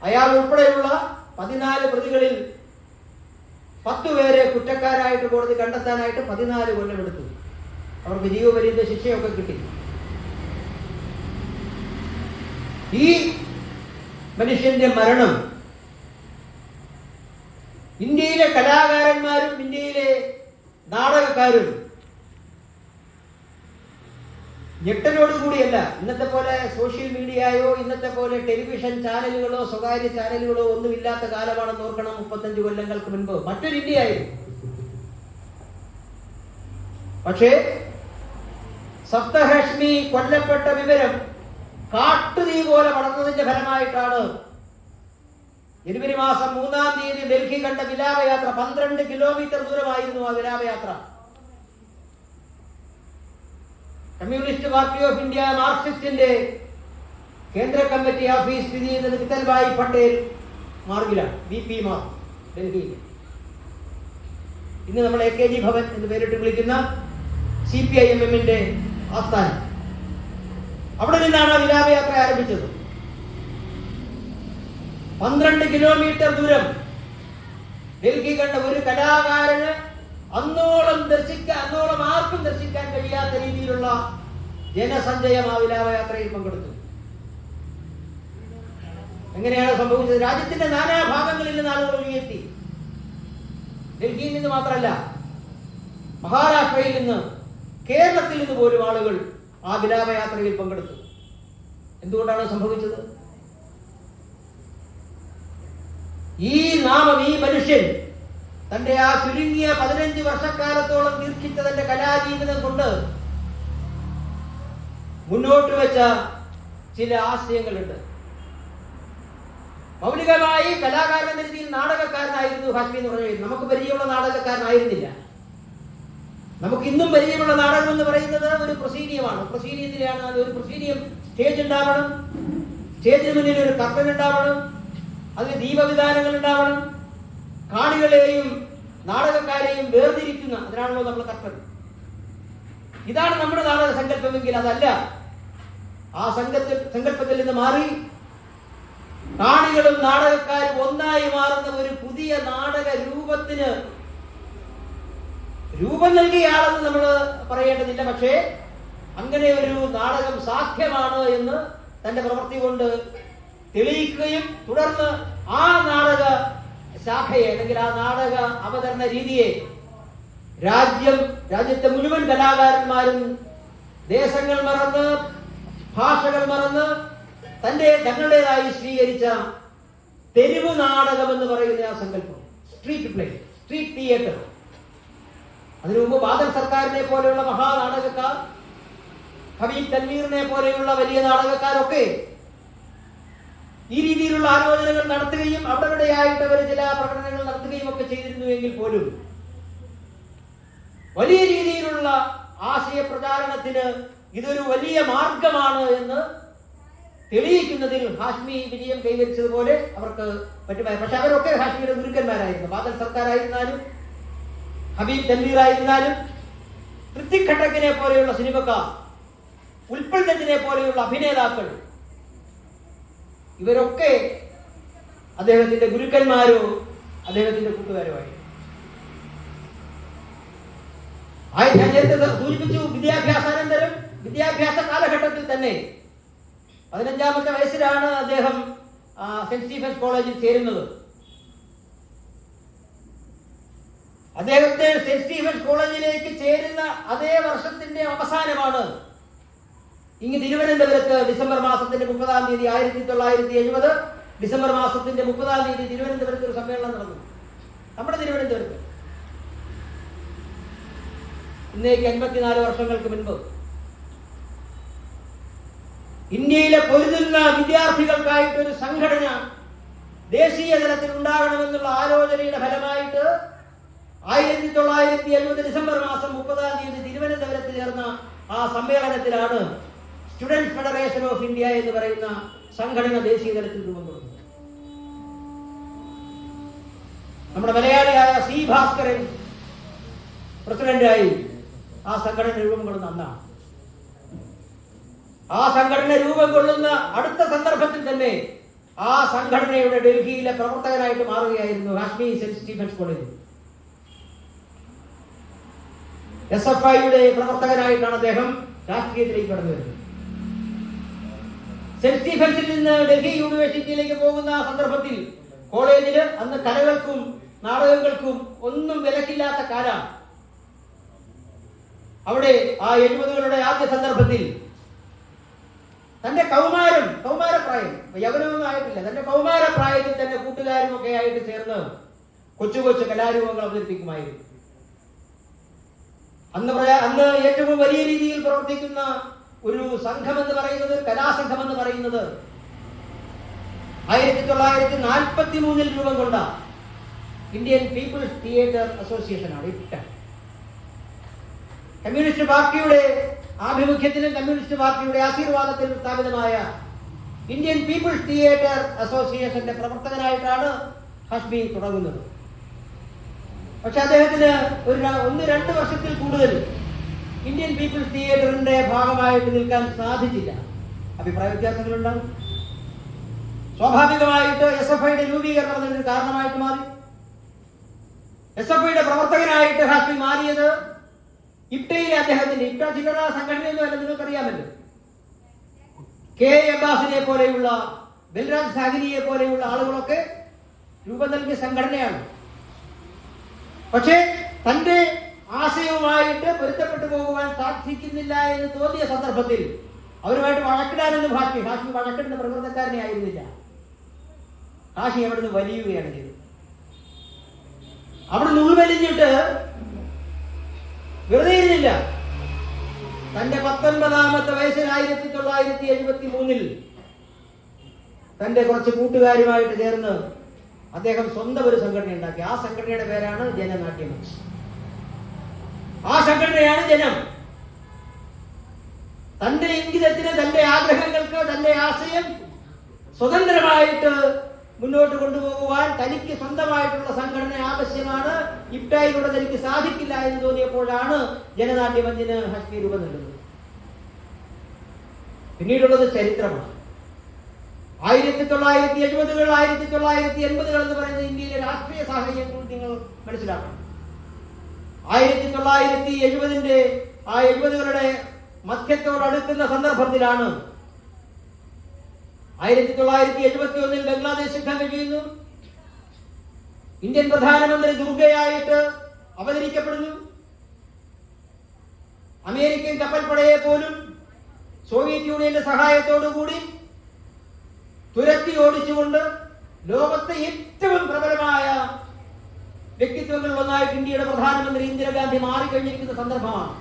അയാൾ ഉൾപ്പെടെയുള്ള 14 പ്രതികളിൽ 10 പേരെ കുറ്റക്കാരായിട്ട് കോടതി കണ്ടെത്താനായിട്ട് 14 കൊല്ലമെടുത്തു. അവർക്ക് ജീവപര്യന്ത ശിക്ഷയൊക്കെ കിട്ടി. ഈ മനുഷ്യന്റെ മരണം ഇന്ത്യയിലെ കലാകാരന്മാരും ഇന്ത്യയിലെ നാടകക്കാരും ഞെട്ടലോടുകൂടിയല്ല, ഇന്നത്തെ പോലെ സോഷ്യൽ മീഡിയയോ ഇന്നത്തെ പോലെ ടെലിവിഷൻ ചാനലുകളോ സ്വകാര്യ ചാനലുകളോ ഒന്നുമില്ലാത്ത കാലമാണെന്ന് ഓർക്കണം. 35 കൊല്ലങ്ങൾക്ക് മുൻപ് മറ്റൊരു ഇന്ത്യയായിരുന്നു. പക്ഷേ സഫ്ത ഹാഷ്മി കൊല്ലപ്പെട്ട വിവരം കാട്ടുതീ പോലെ വളർന്നതിന്റെ ഫലമായിട്ടാണ് ജനുവരി മാസം 3-ാം തീയതി ഡൽഹി കണ്ട വിലാപയാത്ര. 12 കിലോമീറ്റർ ദൂരമായിരുന്നു ആ വിലാപയാത്ര. കമ്മ്യൂണിസ്റ്റ് പാർട്ടി ഓഫ് ഇന്ത്യ മാർക്സിസ്റ്റിന്റെ കേന്ദ്ര കമ്മിറ്റി ഓഫീസ് സ്ഥിതി ചെയ്യുന്നത് വിത്തൽഭായ് പട്ടേൽ മാർഗിലാണ്, BP മാർഗ്, ഡൽഹിയിൽ. ഇന്ന് നമ്മൾ AKG ഭവൻ എന്ന് പേരിട്ട് വിളിക്കുന്ന CPIMന്റെ ആസ്ഥാനം. അവിടെ നിന്നാണ് വിലാപയാത്ര ആരംഭിച്ചത്. 12 കിലോമീറ്റർ ദൂരം ഡൽഹി കണ്ട ഒരു കലാകാരന് അന്നോളം ആർക്കും ദർശിക്കാൻ കഴിയാത്ത രീതിയിലുള്ള ജനസഞ്ചയം ആ വിലാപയാത്രയിൽ പങ്കെടുത്തു. എങ്ങനെയാണ് സംഭവിച്ചത്? രാജ്യത്തിന്റെ നാനാഭാഗങ്ങളിൽ നിന്ന് ആളുകൾ ഒഴുകിയെത്തി. ഡൽഹിയിൽ നിന്ന് മാത്രമല്ല, മഹാരാഷ്ട്രയിൽ നിന്ന്, കേരളത്തിൽ നിന്ന് പോലും ആളുകൾ ആ വിലാപയാത്രയിൽ പങ്കെടുത്തു. എന്തുകൊണ്ടാണ് സംഭവിച്ചത്? ഈ മനുഷ്യൻ തന്റെ ആ ചുരുങ്ങിയ 15 വർഷക്കാലത്തോളം ദീർഘിച്ച തന്റെ കലാജീവിതം കൊണ്ട് മുന്നോട്ട് വെച്ച ചില ആശയങ്ങളുണ്ട്. മൗലികമായി കലാകാരൻ എന്ന രീതിയിൽ നാടകക്കാരനായിരുന്നു ഹാഷ്മി എന്ന് പറയുന്നത്. നമുക്ക് പരിചയമുള്ള നാടകക്കാരനായിരുന്നില്ല. നമുക്ക് ഇന്നും പരിചയമുള്ള നാടകം എന്ന് പറയുന്നത് ഒരു പ്രൊസീഡിയമാണ്. പ്രൊസീഡിയത്തിലാണ് ഒരു പ്രൊസീഡിയം സ്റ്റേജ് ഉണ്ടാവണം, സ്റ്റേജിന് മുന്നിൽ ഒരു കർട്ടൻ ഉണ്ടാവണം, അതിന് ദീപവിധാനങ്ങൾ ഉണ്ടാവണം, കാണികളെയും നാടകക്കാരെയും വേർതിരിക്കുന്ന, അതിനാണല്ലോ നമ്മൾ കർട്ടൻ. ഇതാണ് നമ്മുടെ നാടക സങ്കല്പമെങ്കിൽ അതല്ല. ആ സങ്കല്പത്തിൽ നിന്ന് മാറി കാണികളും നാടകക്കാരും ഒന്നായി മാറുന്ന ഒരു പുതിയ നാടക രൂപത്തിന് രൂപം നൽകിയ ആളെന്ന് നമ്മൾ പറയേണ്ടതില്ല. പക്ഷേ അങ്ങനെ ഒരു നാടകം സാധ്യമാണ് എന്ന് തന്റെ പ്രവൃത്തി കൊണ്ട് തെളിയിക്കുകയും തുടർന്ന് ആ നാടക ശാഖയെ അല്ലെങ്കിൽ ആ നാടക അവതരണ രീതിയെ രാജ്യത്തെ മുഴുവൻ കലാകാരന്മാരും ദേശങ്ങൾ മറന്ന് ഭാഷകൾ മറന്ന് തങ്ങളുടേതായി സ്വീകരിച്ച തെരുവ് നാടകം എന്ന് പറയുന്ന ആ സങ്കല്പം, സ്ട്രീറ്റ് പ്ലേ, സ്ട്രീറ്റ് തിയേറ്റർ. അതിനു മുമ്പ് ബാദൽ സർക്കാരിനെ പോലെയുള്ള മഹാനാടകക്കാർ, ഹബീബ് തൻവീറിനെ പോലെയുള്ള വലിയ നാടകക്കാരൊക്കെ ഈ രീതിയിലുള്ള ആലോചനകൾ നടത്തുകയും അവിടെയായിട്ട് അവർ ചില പ്രകടനങ്ങൾ നടത്തുകയും ഒക്കെ ചെയ്തിരുന്നുവെങ്കിൽ പോലും വലിയ രീതിയിലുള്ള ആശയ പ്രചാരണത്തിന് ഇതൊരു വലിയ മാർഗമാണ് എന്ന് തെളിയിക്കുന്നതിൽ ഹാഷ്മി വിജയം കൈവരിച്ചതുപോലെ അവർക്ക് പറ്റുമായി. പക്ഷെ അവരൊക്കെ ഹാഷ്മിയുടെ ഗുരുക്കന്മാരായിരുന്നു. ബാദൽ സർക്കാരായിരുന്നാലും ഹബീബ് തൻവീർ ആയിരുന്നാലും ഋത്വിക് ഘട്ടക്കിനെ പോലെയുള്ള സിനിമക്കാർ, ഉൽപ്പൽ ദത്തിനെ പോലെയുള്ള അഭിനേതാക്കൾ, ഇവരൊക്കെ അദ്ദേഹത്തിന്റെ ഗുരുക്കന്മാരോ അദ്ദേഹത്തിന്റെ കൂട്ടുകാരോ ആയി. ഞാൻ നേരത്തെ സൂചിപ്പിച്ചു, വിദ്യാഭ്യാസ കാലഘട്ടത്തിൽ തന്നെ 15ാമത്തെ വയസ്സിലാണ് അദ്ദേഹം സെന്റ് സ്റ്റീഫൻസ് കോളേജിൽ ചേരുന്നത്. അദ്ദേഹത്തെ സെന്റ് സ്റ്റീഫൻസ് കോളേജിലേക്ക് ചേരുന്ന അതേ വർഷത്തിന്റെ അവസാനമാണ് ഇങ്ങ് തിരുവനന്തപുരത്ത് ഡിസംബർ മാസത്തിന്റെ 30-ാം തീയതി 1970 ഡിസംബർ മാസത്തിന്റെ 30-ാം തീയതി തിരുവനന്തപുരത്ത് ഒരു സമ്മേളനം നടന്നു. നമ്മുടെ തിരുവനന്തപുരത്ത് ഇന്നേക്ക് 54 വർഷങ്ങൾക്ക് മുൻപ് ഇന്ത്യയിലെ പൊരുതുന്ന വിദ്യാർത്ഥികൾക്കായിട്ടൊരു സംഘടന ദേശീയ തലത്തിൽ ഉണ്ടാകണമെന്നുള്ള ആലോചനയുടെ ഫലമായിട്ട് 1970 ഡിസംബർ മാസം 30-ാം തീയതി തിരുവനന്തപുരത്ത് ചേർന്ന ആ സമ്മേളനത്തിലാണ് സ്റ്റുഡൻസ് ഫെഡറേഷൻ ഓഫ് ഇന്ത്യ എന്ന് പറയുന്ന സംഘടന ദേശീയ തലത്തിൽ രൂപം കൊള്ളുന്നത്. നമ്മുടെ മലയാളിയായ C ഭാസ്കരൻ പ്രസിഡന്റായി ആ സംഘടന രൂപം കൊള്ളുന്ന അന്നാണ്. ആ സംഘടന രൂപം കൊള്ളുന്ന അടുത്ത സന്ദർഭത്തിൽ തന്നെ ആ സംഘടനയുടെ ഡൽഹിയിലെ പ്രവർത്തകനായിട്ട് മാറുകയായിരുന്നു ഹാഷ്മി സെന്റ് സ്റ്റീഫൻസ് കോളേജിൽ. SFIയുടെ പ്രവർത്തകനായിട്ടാണ് അദ്ദേഹം രാഷ്ട്രീയത്തിലേക്ക് കടന്നു വരുന്നത്. സെന്റ് സ്റ്റീഫൻസിൽ നിന്ന് ഡൽഹി യൂണിവേഴ്സിറ്റിയിലേക്ക് പോകുന്ന സന്ദർഭത്തിൽ കോളേജിൽ അന്ന് കലകൾക്കും നാടകങ്ങൾക്കും ഒന്നും വിലക്കില്ലാത്ത കാലമാണ്. അവിടെ ആ 70കളുടെ ആദ്യ സന്ദർഭത്തിൽ തന്റെ കൗമാരപ്രായം, യവനമൊന്നും ആയിട്ടില്ല, തന്റെ കൗമാരപ്രായത്തിൽ തന്നെ കൂട്ടുകാരും ഒക്കെ ആയിട്ട് ചേർന്ന് കൊച്ചു കൊച്ചു കലാരൂപങ്ങൾ അവതരിപ്പിക്കുമായിരുന്നു. അന്ന് ഏറ്റവും വലിയ രീതിയിൽ പ്രവർത്തിക്കുന്ന ഒരു സംഘം എന്ന് പറയുന്നത്, കലാസംഘം എന്ന് പറയുന്നത് 1943 രൂപം കൊണ്ട ഇന്ത്യൻ പീപ്പിൾസ് തിയേറ്റർ അസോസിയേഷൻ ആണ്. കമ്മ്യൂണിസ്റ്റ് പാർട്ടിയുടെ ആഭിമുഖ്യത്തിലും കമ്മ്യൂണിസ്റ്റ് പാർട്ടിയുടെ ആശീർവാദത്തിലും സ്ഥാപിതമായ ഇന്ത്യൻ പീപ്പിൾസ് തിയേറ്റർ അസോസിയേഷന്റെ പ്രവർത്തകനായിട്ടാണ് ഹാഷ്മി തുടങ്ങുന്നത്. പക്ഷെ അദ്ദേഹത്തിന് ഒരു 1-2 വർഷത്തിൽ കൂടുതൽ ഇന്ത്യൻ പീപ്പിൾസ് തിയേറ്ററിന്റെ ഭാഗമായിട്ട് നിൽക്കാൻ സാധിച്ചില്ല. അഭിപ്രായ വ്യത്യാസങ്ങളുണ്ടാകും. സ്വാഭാവികമായിട്ട് SFIയുടെ രൂപീകരണം അതിനൊരു കാരണമായിട്ട് മാറി. SFIയുടെ പ്രവർത്തകനായിട്ട് ഹാഷ്മി മാറിയത് ഇപ്റ്റയിലെ അദ്ദേഹത്തിന്റെ ഇപ്റ്റ ചില്ലറ സംഘടനയൊന്നും അല്ല, നിങ്ങൾക്കറിയാമല്ലോ. കെ അബ്ബാസിനെ പോലെയുള്ള ബൽരാജ് സാഹിനിയെ പോലെയുള്ള ആളുകളൊക്കെ രൂപം നൽകിയ സംഘടനയാണ്. പക്ഷേ തന്റെ ആശയവുമായിട്ട് പൊരുത്തപ്പെട്ടു പോകുവാൻ സാധിക്കുന്നില്ല എന്ന് തോന്നിയ സന്ദർഭത്തിൽ അവരുമായിട്ട് വഴക്കിടാനൊന്നും ഹാഷ്മി വഴക്കിടുന്ന പ്രകൃതക്കാരനെ ആയിരുന്നില്ല. ഹാഷി അവിടുന്ന് വലിയുകയാണ് ചെയ്തത്. അവിടുന്ന് ഉൾവലിഞ്ഞിട്ട് വെറുതെ ഇരുന്നില്ല. തന്റെ 19ാമത്തെ വയസ്സിൽ 1973 തന്റെ കുറച്ച് കൂട്ടുകാരുമായിട്ട് ചേർന്ന് അദ്ദേഹം സ്വന്തം ഒരു സംഘടന ഉണ്ടാക്കി. ആ സംഘടനയുടെ പേരാണ് ജനനാട്യമഞ്ച്. ആ സംഘടനയാണ് ജനം. തന്റെ ഇംഗിതത്തിന്, തന്റെ ആഗ്രഹങ്ങൾക്ക്, തന്റെ ആശയം സ്വതന്ത്രമായിട്ട് മുന്നോട്ട് കൊണ്ടുപോകുവാൻ തനിക്ക് സ്വന്തമായിട്ടുള്ള സംഘടന ആവശ്യമാണ്. ഇപ്റ്റായിലൂടെ തനിക്ക് സാധിക്കില്ല എന്ന് തോന്നിയപ്പോഴാണ് ജനനാട്യമഞ്ചിന് ഹാഷ്മി രൂപം നൽകുന്നത്. പിന്നീടുള്ളത് ചരിത്രമാണ്. 1970-കൾ 1980-കൾ എന്ന് പറയുന്ന ഇന്ത്യയിലെ രാഷ്ട്രീയ സാഹചര്യം നിങ്ങൾ മനസ്സിലാക്കണം. 1970-ന്റെ 70-കളുടെ മധ്യത്തോടടുക്കുന്ന സന്ദർഭത്തിലാണ് 1971 ബംഗ്ലാദേശ് യുദ്ധം കഴിയുന്നു. ഇന്ത്യൻ പ്രധാനമന്ത്രി ദുർഗയായിട്ട് അവതരിക്കപ്പെടുന്നു. അമേരിക്കൻ കപ്പൽപ്പടയെ പോലും സോവിയറ്റ് യൂണിയന്റെ സഹായത്തോടുകൂടി തുരത്തി ഓടിച്ചുകൊണ്ട് ലോകത്തെ ഏറ്റവും പ്രബലമായ വ്യക്തിത്വങ്ങളിൽ ഒന്നായിട്ട് ഇന്ത്യയുടെ പ്രധാനമന്ത്രി ഇന്ദിരാഗാന്ധി മാറിക്കഴിഞ്ഞിരിക്കുന്ന സന്ദർഭമാണ്.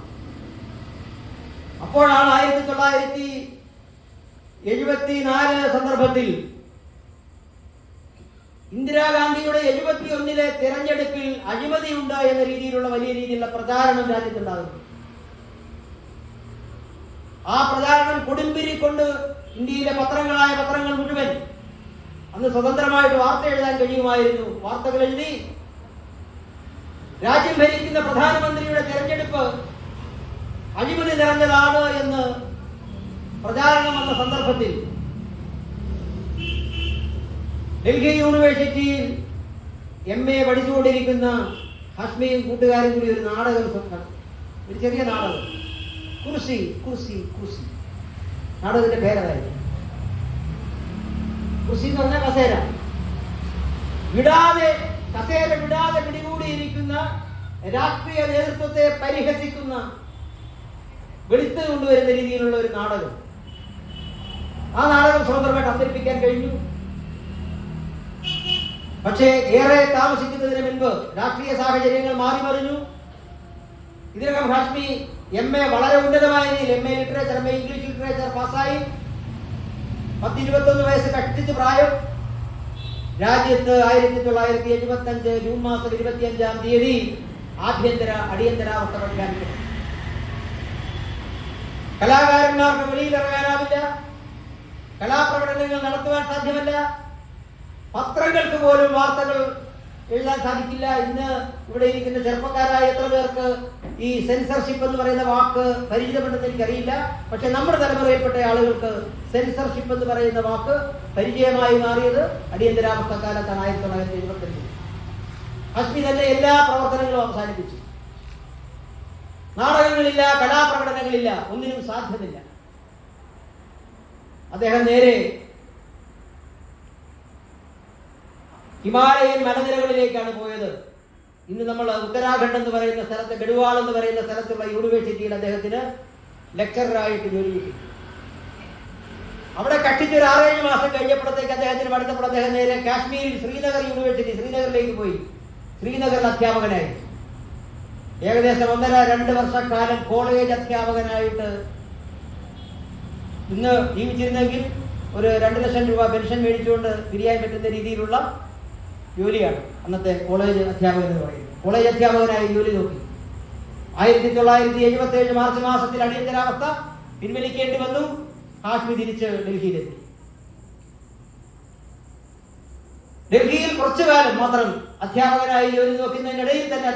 അപ്പോഴാണ് 1974 സന്ദർഭത്തിൽ ഇന്ദിരാഗാന്ധിയുടെ 71-ലെ തെരഞ്ഞെടുപ്പിൽ അഴിമതിയുണ്ട് എന്ന രീതിയിലുള്ള വലിയ രീതിയിലുള്ള പ്രചാരണം രാജ്യത്തുണ്ടാകുന്നു. ആ പ്രചാരണം കൊടുമ്പിരിക്കൊണ്ട് ഇന്ത്യയിലെ പത്രങ്ങൾ മുഴുവൻ അന്ന് സ്വതന്ത്രമായിട്ട് വാർത്ത എഴുതാൻ കഴിയുമായിരുന്നു. വാർത്തകൾ എഴുതി രാജ്യം ഭരിക്കുന്ന പ്രധാനമന്ത്രിയുടെ തെരഞ്ഞെടുപ്പ് അഴിമതി നിറഞ്ഞതാണ് എന്ന് പ്രചാരണം വന്ന സന്ദർഭത്തിൽ ഡൽഹി യൂണിവേഴ്സിറ്റിയിൽ MA പഠിച്ചുകൊണ്ടിരിക്കുന്ന ഹാഷ്മിയും കൂട്ടുകാരും കൂടി ഒരു നാടകം, ഒരു ചെറിയ നാടകം, കുർസി കുർസി കുർസി, നാടകത്തിന്റെ പേരതായിരുന്നു. കുർസി എന്ന് പറഞ്ഞാൽ കസേര. കസേര വിടാതെ പിടികൂടിയിരിക്കുന്ന രാഷ്ട്രീയ നേതൃത്വത്തെ പരിഹസിക്കുന്ന, വെളുത്ത് കൊണ്ടുവരുന്ന രീതിയിലുള്ള ഒരു നാടകം. ആ നാടകം സ്വതന്ത്രമായിട്ട് അവതരിപ്പിക്കാൻ കഴിഞ്ഞു. പക്ഷേ ഏറെ താമസിക്കുന്നതിന് മുൻപ് രാഷ്ട്രീയ സാഹചര്യങ്ങൾ മാറി മറിഞ്ഞു. ഇതിനകം ഹാഷ്മി MA വളരെ ഉന്നതമായ രീതിയിൽ MA literature, MA English literature പാസ്സായി. 10-21 വയസ്സ് കഷ്ടിച്ച് പ്രായം. രാജ്യത്ത് 1975 ജൂൺ മാസം 25-ാം തീയതി അടിയന്തരാവസ്ഥ പ്രഖ്യാപിക്കുന്നു. കലാകാരന്മാർക്ക് വെളിയിലിറങ്ങാനാവില്ല, കലാപ്രകടനങ്ങൾ നടത്തുവാൻ സാധ്യമല്ല, പത്രങ്ങൾക്ക് പോലും വാർത്തകൾ എഴുതാൻ സാധിക്കില്ല. ഇന്ന് ഇവിടെ ഇരിക്കുന്ന ചെറുപ്പക്കാരായ എത്ര പേർക്ക് ഈ സെൻസർഷിപ്പ് എന്ന് പറയുന്ന വാക്ക് പരിചിതമുണ്ടെന്ന് എനിക്കറിയില്ല. പക്ഷെ നമ്മുടെ തലമുറയിൽപ്പെട്ട ആളുകൾക്ക് സെൻസർഷിപ്പ് എന്ന് പറയുന്ന വാക്ക് പരിചയമായി മാറിയത് അടിയന്തരാവസ്ഥ കാലത്താണ്. 1975 ഹാഷ്മി തന്നെ എല്ലാ പ്രവർത്തനങ്ങളും അവസാനിപ്പിച്ചു. നാടകങ്ങളില്ല, കലാപ്രകടനങ്ങളില്ല, ഒന്നിനും സാധ്യമില്ല. അദ്ദേഹം നേരെ ഹിമാലയൻ മലനിരകളിലേക്കാണ് പോയത്. ഇന്ന് നമ്മൾ ഉത്തരാഖണ്ഡ് എന്ന് പറയുന്ന സ്ഥലത്ത്, ഗഡ്വാൾ എന്ന് പറയുന്ന സ്ഥലത്തുള്ള യൂണിവേഴ്സിറ്റിയിൽ അദ്ദേഹത്തിന് ലെക്ചറായിട്ട് ജോലി കിട്ടി. അവിടെ കഷ്ടിച്ച് ഒരു 6-7 മാസം കഴിഞ്ഞപ്പോഴത്തേക്ക് അദ്ദേഹത്തിന് പഠിത്തപ്പോൾ അദ്ദേഹം നേരെ കാശ്മീരിൽ ശ്രീനഗർ യൂണിവേഴ്സിറ്റി, ശ്രീനഗറിലേക്ക് പോയി. ശ്രീനഗറിൽ അധ്യാപകനായി ഏകദേശം 1.5-2 വർഷക്കാലം കോളേജ് അധ്യാപകനായിട്ട് ഇന്ന് ജീവിച്ചിരുന്നെങ്കിൽ ഒരു 2 ലക്ഷം രൂപ പെൻഷൻ മേടിച്ചുകൊണ്ട് പിരിയാൻ പറ്റുന്ന രീതിയിലുള്ള ജോലിയാണ് അന്നത്തെ കോളേജ് അധ്യാപകൻ എന്ന് പറയുന്നത്. കോളേജ് അധ്യാപകനായി ജോലി നോക്കി. 1977 മാർച്ച് മാസത്തിൽ അടിയന്തരാവസ്ഥ പിൻവലിക്കേണ്ടി വന്നു. ഹാഷ്മി തിരിച്ച് ഡൽഹിയിലെത്തി. ഡൽഹിയിൽ കുറച്ചു കാലം മാത്രം അധ്യാപകനായി ജോലി നോക്കുന്നതിനിടയിൽ തന്നെ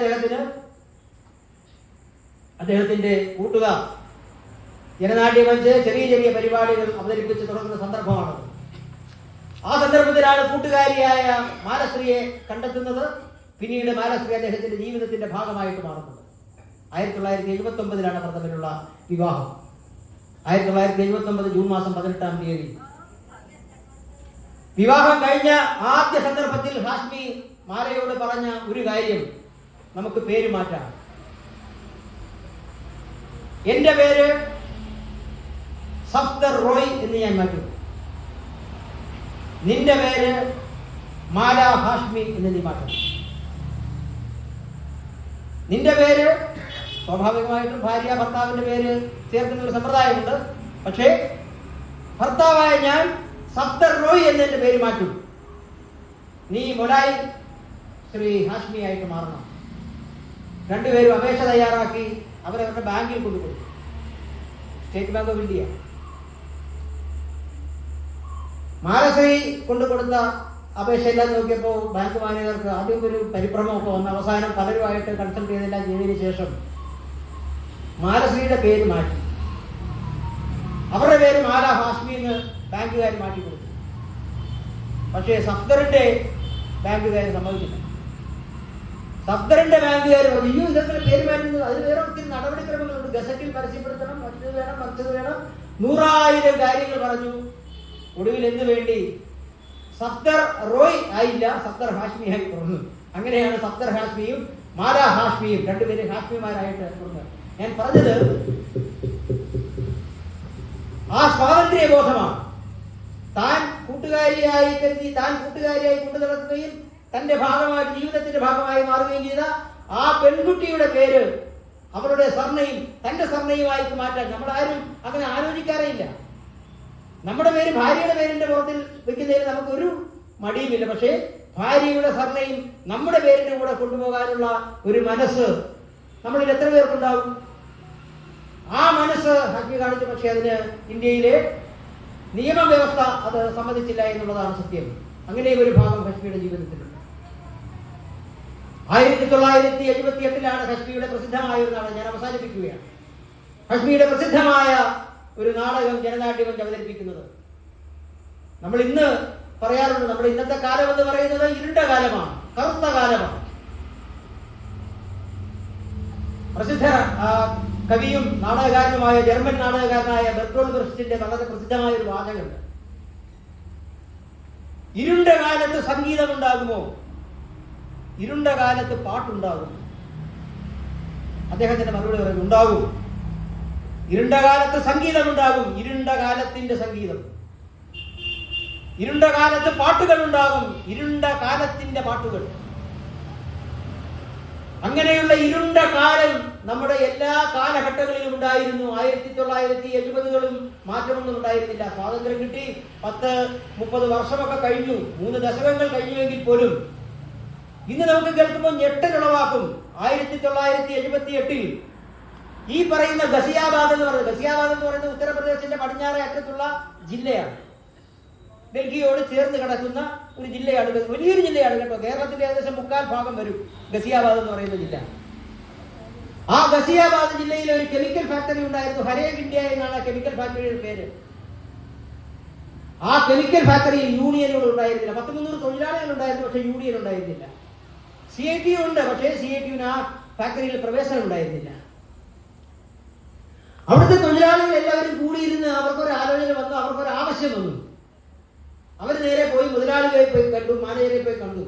അദ്ദേഹത്തിന്റെ കൂട്ടുകാർ ജനനാട്യ മഞ്ച് ചെറിയ ചെറിയ പരിപാടികൾ അവതരിപ്പിച്ച് തുടങ്ങുന്ന സന്ദർഭമാണ്. ആ സന്ദർഭത്തിലാണ് കൂട്ടുകാരിയായ മാലശ്രീയെ കണ്ടെത്തുന്നത്. പിന്നീട് മാലശ്രീ അദ്ദേഹത്തിന്റെ ജീവിതത്തിന്റെ ഭാഗമായിട്ട് മാറുന്നത്. 1979 അവർ തമ്മിലുള്ള വിവാഹം. 1979 ജൂൺ മാസം 18-ാം തീയതി വിവാഹം കഴിഞ്ഞ ആദ്യ സന്ദർഭത്തിൽ ഹാഷ്മി മാലയോട് പറഞ്ഞ ഒരു കാര്യം, നമുക്ക് പേര് മാറ്റാം. എന്റെ പേര് സഫ്ദർ റോയ് എന്ന് ഞാൻ മാറ്റും. നിന്റെ പേര് മാല ഹാഷ്മി എന്ന് നീ മാറ്റും. നിന്റെ പേര് സ്വാഭാവികമായിട്ടും ഭാര്യ ഭർത്താവിന്റെ പേര് ചേർക്കുന്ന ഒരു സമ്പ്രദായമുണ്ട്. പക്ഷേ ഭർത്താവായ ഞാൻ സഫ്ദർ റോയ് എന്നെ പേര് മാറ്റും. നീ മൊലായി ശ്രീ ഹാഷ്മി ആയിട്ട് മാറണം. രണ്ടുപേരും അപേക്ഷ തയ്യാറാക്കി അവരവരുടെ ബാങ്കിൽ കൊണ്ടുപോയി. State bank of India. Malashree കൊണ്ടുകൊടുത്ത അപേക്ഷ എല്ലാം നോക്കിയപ്പോൾ ബാങ്ക് മാനേജർക്ക് ആദ്യം ഒരു പരിഭ്രമമൊക്കെ വന്ന് അവസാനം പലരുമായിട്ട് കൺസൾട്ട് ചെയ്തെല്ലാം ചെയ്തതിനു ശേഷം മാലശ്രീയുടെ പേര് മാറ്റി. അവരുടെ പേര് മാല ഹാഷ്മി എന്ന് ബാങ്കുകാർ മാറ്റി കൊടുത്തു. പക്ഷേ സഫ്ദറിന്റെ ബാങ്കുകാർ സമ്മതിച്ചില്ല. സഫ്ദറിന്റെ ബാങ്കുകാർ പറഞ്ഞു, ഇതൊക്കെ പേര് മാറ്റുന്നത് അതിന് വേറെ ഒത്തിരി നടപടിക്രമങ്ങളുണ്ട്, ഗസറ്റിൽ പരസ്യപ്പെടുത്തണം, മറ്റത് വേണം, മറ്റത് വേണം, 100,000 കാര്യങ്ങൾ പറഞ്ഞു. ഒടുവിൽ എന്ന് വേണ്ടി സഫ്ദർ റോയ് ആയില്ല, സഫ്ദർ ഹാഷ്മി ആയി തുറന്നു. അങ്ങനെയാണ് സഫ്ദർ ഹാഷ്മിയും മാല ഹാഷ്മിയും രണ്ടുപേരും ഹാഷ്മിമാരായിട്ട് തുറന്നത്. ഞാൻ പറഞ്ഞത് ആ സ്വാതന്ത്ര്യ ബോധമാണ്. താൻ കൂട്ടുകാരിയായി കരുതി, താൻ കൂട്ടുകാരിയായി കൊണ്ടു നടക്കുകയും തന്റെ ഭാഗമായി ജീവിതത്തിന്റെ ഭാഗമായി മാറുകയും ചെയ്ത ആ പെൺകുട്ടിയുടെ പേര് അവരുടെ സർനെയും തന്റെ സർനെയുമായിട്ട് മാറ്റാൻ നമ്മളാരും അങ്ങനെ ആലോചിക്കാറേയില്ല. നമ്മുടെ പേര് ഭാര്യയുടെ പേരിന്റെ പുറത്തിൽ വെക്കുന്നതിന് നമുക്കൊരു മടിയുമില്ല. പക്ഷേ ഭാര്യയുടെ സർനെയും നമ്മുടെ പേരിന്റെ കൂടെ കൊണ്ടുപോകാനുള്ള ഒരു മനസ്സ് നമ്മളിൽ എത്ര പേർക്കുണ്ടാവും? ആ മനസ്സ് ഹാഷ്മി കാണിച്ചു. പക്ഷെ അതിന് ഇന്ത്യയിലെ നിയമവ്യവസ്ഥ അത് സമ്മതിച്ചില്ല എന്നുള്ളതാണ് സത്യം. അങ്ങനെ ഒരു ഭാഗം ഹാഷ്മിയുടെ ജീവിതത്തിലുണ്ട്. 1978 ഹാഷ്മിയുടെ പ്രസിദ്ധമായ ഒരു നാടകം, ഞാൻ അവസാനിപ്പിക്കുകയാണ്, ഹാഷ്മിയുടെ പ്രസിദ്ധമായ ഒരു നാടകം ജനനാട്യമഞ്ച് അവതരിപ്പിക്കുന്നത്. നമ്മൾ ഇന്ന് പറയാറുണ്ട്, നമ്മുടെ ഇന്നത്തെ കാലം എന്ന് പറയുന്നത് ഇരുണ്ട കാലമാണ്, കറുത്ത കാലമാണ്. പ്രസിദ്ധ കവിയും നാടകകാരനുമായ ജർമ്മൻ നാടകകാരനായ ബെർട്ടോൾഡ് ബ്രെഖ്റ്റിന്റെ വളരെ പ്രസിദ്ധമായ ഒരു വാചകമുണ്ട്. ഇരുണ്ട കാലത്ത് സംഗീതമുണ്ടാകുമോ? ഇരുണ്ട കാലത്ത് പാട്ടുണ്ടാകും. അദ്ദേഹത്തിന്റെ മറുപടി പറയുന്നു, ഉണ്ടാകും. ഇരുണ്ട കാലത്ത് സംഗീതമുണ്ടാകും, ഇരുണ്ട കാലത്തിന്റെ സംഗീതം. ഇരുണ്ട കാലത്ത് പാട്ടുകൾ ഉണ്ടാകും, ഇരുണ്ട കാലത്തിന്റെ പാട്ടുകൾ. അങ്ങനെയുള്ള ഇരുണ്ട കാലം നമ്മുടെ എല്ലാ കാലഘട്ടങ്ങളിലും ഉണ്ടായിരുന്നു. 1970കളും മാറ്റമൊന്നും ഉണ്ടായിരുന്നില്ല. സ്വാതന്ത്ര്യം കിട്ടി 10-30 വർഷമൊക്കെ കഴിഞ്ഞു, 3 ദശകങ്ങൾ കഴിഞ്ഞുവെങ്കിൽ പോലും ഇന്ന് നമുക്ക് കേൾക്കുമ്പോൾ ഞെട്ടലുളവാക്കും. 1978 ഈ പറയുന്ന ഗസിയാബാദ് എന്ന് പറയുന്നത് ഉത്തർപ്രദേശിന്റെ പടിഞ്ഞാറേ അറ്റത്തുള്ള ജില്ലയാണ്. ഡൽഹിയോട് ചേർന്ന് കിടക്കുന്ന ഒരു ജില്ലയാണ്. വലിയൊരു ജില്ലയാണ് കേട്ടോ. കേരളത്തിന്റെ ഏകദേശം 3/4 ഭാഗം വരും ഗസിയാബാദ് എന്ന് പറയുന്ന ജില്ല. ആ ഗസിയാബാദ് ജില്ലയിൽ ഒരു കെമിക്കൽ ഫാക്ടറി ഉണ്ടായിരുന്നു. ഹരേഗ് ഇന്ത്യ എന്നാണ് കെമിക്കൽ ഫാക്ടറിയുടെ പേര്. ആ കെമിക്കൽ ഫാക്ടറിയിൽ യൂണിയനുകൾ ഉണ്ടായിരുന്നില്ല. 100-300 തൊഴിലാളികൾ ഉണ്ടായിരുന്നു, പക്ഷെ യൂണിയൻ ഉണ്ടായിരുന്നില്ല. CITU ഉണ്ട്, പക്ഷേ CITUവിന് ആ ഫാക്ടറിയിൽ പ്രവേശനം ഉണ്ടായിരുന്നില്ല. അവിടുത്തെ തൊഴിലാളികൾ എല്ലാവരും കൂടിയിരുന്ന് അവർക്കൊരു ആലോചന വന്നു, അവർക്കൊരു ആവശ്യം വന്നു. അവർ നേരെ പോയി മുതലാളിയെ പോയി കണ്ടു, മാനേജരെ പോയി കണ്ടു.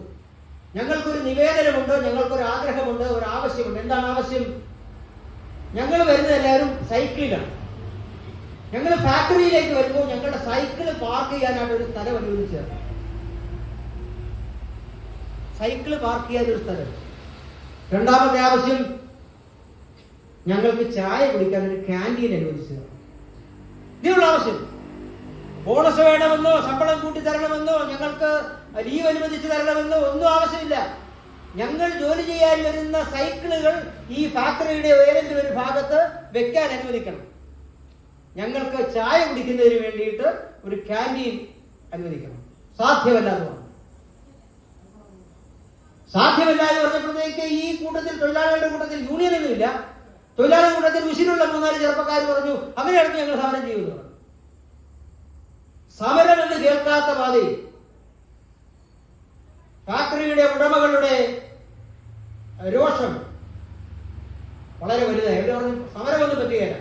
ഞങ്ങൾക്കൊരു നിവേദനമുണ്ട്, ഞങ്ങൾക്കൊരു ആഗ്രഹമുണ്ട്, ഒരു ആവശ്യമുണ്ട്. എന്താണ് ആവശ്യം? ഞങ്ങൾ വരുന്നത് എല്ലാവരും സൈക്കിളിലാണ്. ഞങ്ങൾ ഫാക്ടറിയിലേക്ക് വരുമ്പോൾ ഞങ്ങളുടെ സൈക്കിള് പാർക്ക് ചെയ്യാനായിട്ട് ഒരു സ്ഥലം അനുവദിച്ചു. സൈക്കിള് പാർക്ക് ചെയ്യാൻ ഒരു സ്ഥലം. രണ്ടാമത്തെ ആവശ്യം, ഞങ്ങൾക്ക് ചായ കുടിക്കാൻ ഒരു ക്യാൻറ്റീൻ അനുവദിച്ചു. ഇതിനുള്ള ആവശ്യം. ബോണസ് വേണമെന്നോ ശമ്പളം കൂട്ടി തരണമെന്നോ ഞങ്ങൾക്ക് ലീവ് അനുവദിച്ചു തരണമെന്നോ ഒന്നും ആവശ്യമില്ല. ഞങ്ങൾ ജോലി ചെയ്യാൻ വരുന്ന സൈക്കിളുകൾ ഈ ഫാക്ടറിയുടെ ഏതെങ്കിലും ഒരു ഭാഗത്ത് വെക്കാൻ അനുവദിക്കണം. ഞങ്ങൾക്ക് ചായ കുടിക്കുന്നതിന് വേണ്ടിയിട്ട് ഒരു ക്യാൻറ്റീൻ അനുവദിക്കണം. സാധ്യമല്ല എന്ന് പറഞ്ഞു. സാധ്യമല്ല എന്ന് പറഞ്ഞപ്പോഴത്തേക്ക് ഈ കൂട്ടത്തിൽ, തൊഴിലാളികളുടെ കൂട്ടത്തിൽ യൂണിയനൊന്നുമില്ല, തൊഴിലാളികളുടെ കൂട്ടത്തിൽ ഉശിരുള്ള 3-4 ചെറുപ്പക്കാർ പറഞ്ഞു അങ്ങനെയാണെങ്കിൽ ഞങ്ങൾ സമരം ചെയ്യുമെന്ന് പറഞ്ഞു. സമരം എന്ന് കേൾക്കാത്ത പാതയിൽ ഫാക്ടറിയുടെ ഉടമകളുടെ രോഷം വളരെ വലുതായി. അവർ പറഞ്ഞു സമരമൊന്നും പറ്റുകയില്ല,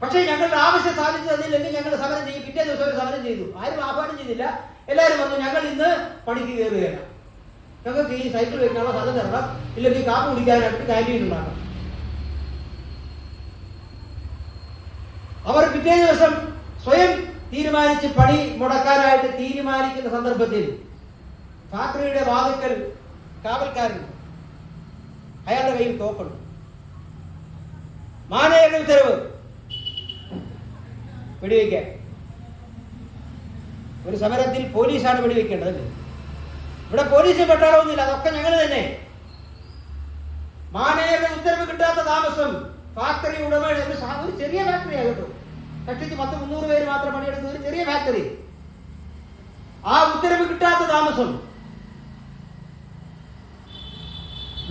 പക്ഷേ ഞങ്ങളുടെ ആവശ്യം സാധിച്ചു തന്നില്ലെങ്കിൽ ഞങ്ങൾ സമരം ചെയ്യും. പിറ്റേ ദിവസം ഒരു സമരം ചെയ്തു. ആരും ആഹ്വാനം ചെയ്തില്ല. എല്ലാവരും പറഞ്ഞു ഞങ്ങൾ ഇന്ന് പണിക്ക് കയറുകയില്ല, ഞങ്ങൾക്ക് ഈ സൈക്കിൾ വെക്കാനുള്ള സ്ഥലം തരണം, ഇല്ലെങ്കിൽ കാപ്പ് കുടിക്കാനായിട്ട് ക്യാൻറ്റീൻ ഉണ്ടാക്കണം. അവർ പിറ്റേ ദിവസം സ്വയം തീരുമാനിച്ച് പണി മുടക്കാനായിട്ട് തീരുമാനിക്കുന്ന സന്ദർഭത്തിൽ ഫാക്ടറിയുടെ വാതിക്കൽ കാവൽക്കാരൻ, അയാളുടെ കയ്യിൽ തോക്കുണ്ട്. മാനേജരുടെ ഉത്തരവ് വെടിവെക്കാൻ. ഒരു സമരത്തിൽ പോലീസാണ് വെടിവെക്കേണ്ടത്. ഇവിടെ പോലീസ് പട്ടാളമൊന്നുമില്ല, അതൊക്കെ ഞങ്ങൾ തന്നെ. മാനേജരുടെ ഉത്തരവ് കിട്ടാത്ത താമസം ഫാക്ടറി ഉടമയുടെ ഒരു ചെറിയ ഫാക്ടറിയാണ് കേട്ടോ, കഷ്ടിച്ച് 10-300 പേര് മാത്രം പണിയെടുക്കുന്ന ഒരു ചെറിയ ഫാക്ടറി. ആ ഉത്തരവ് കിട്ടാത്ത താമസം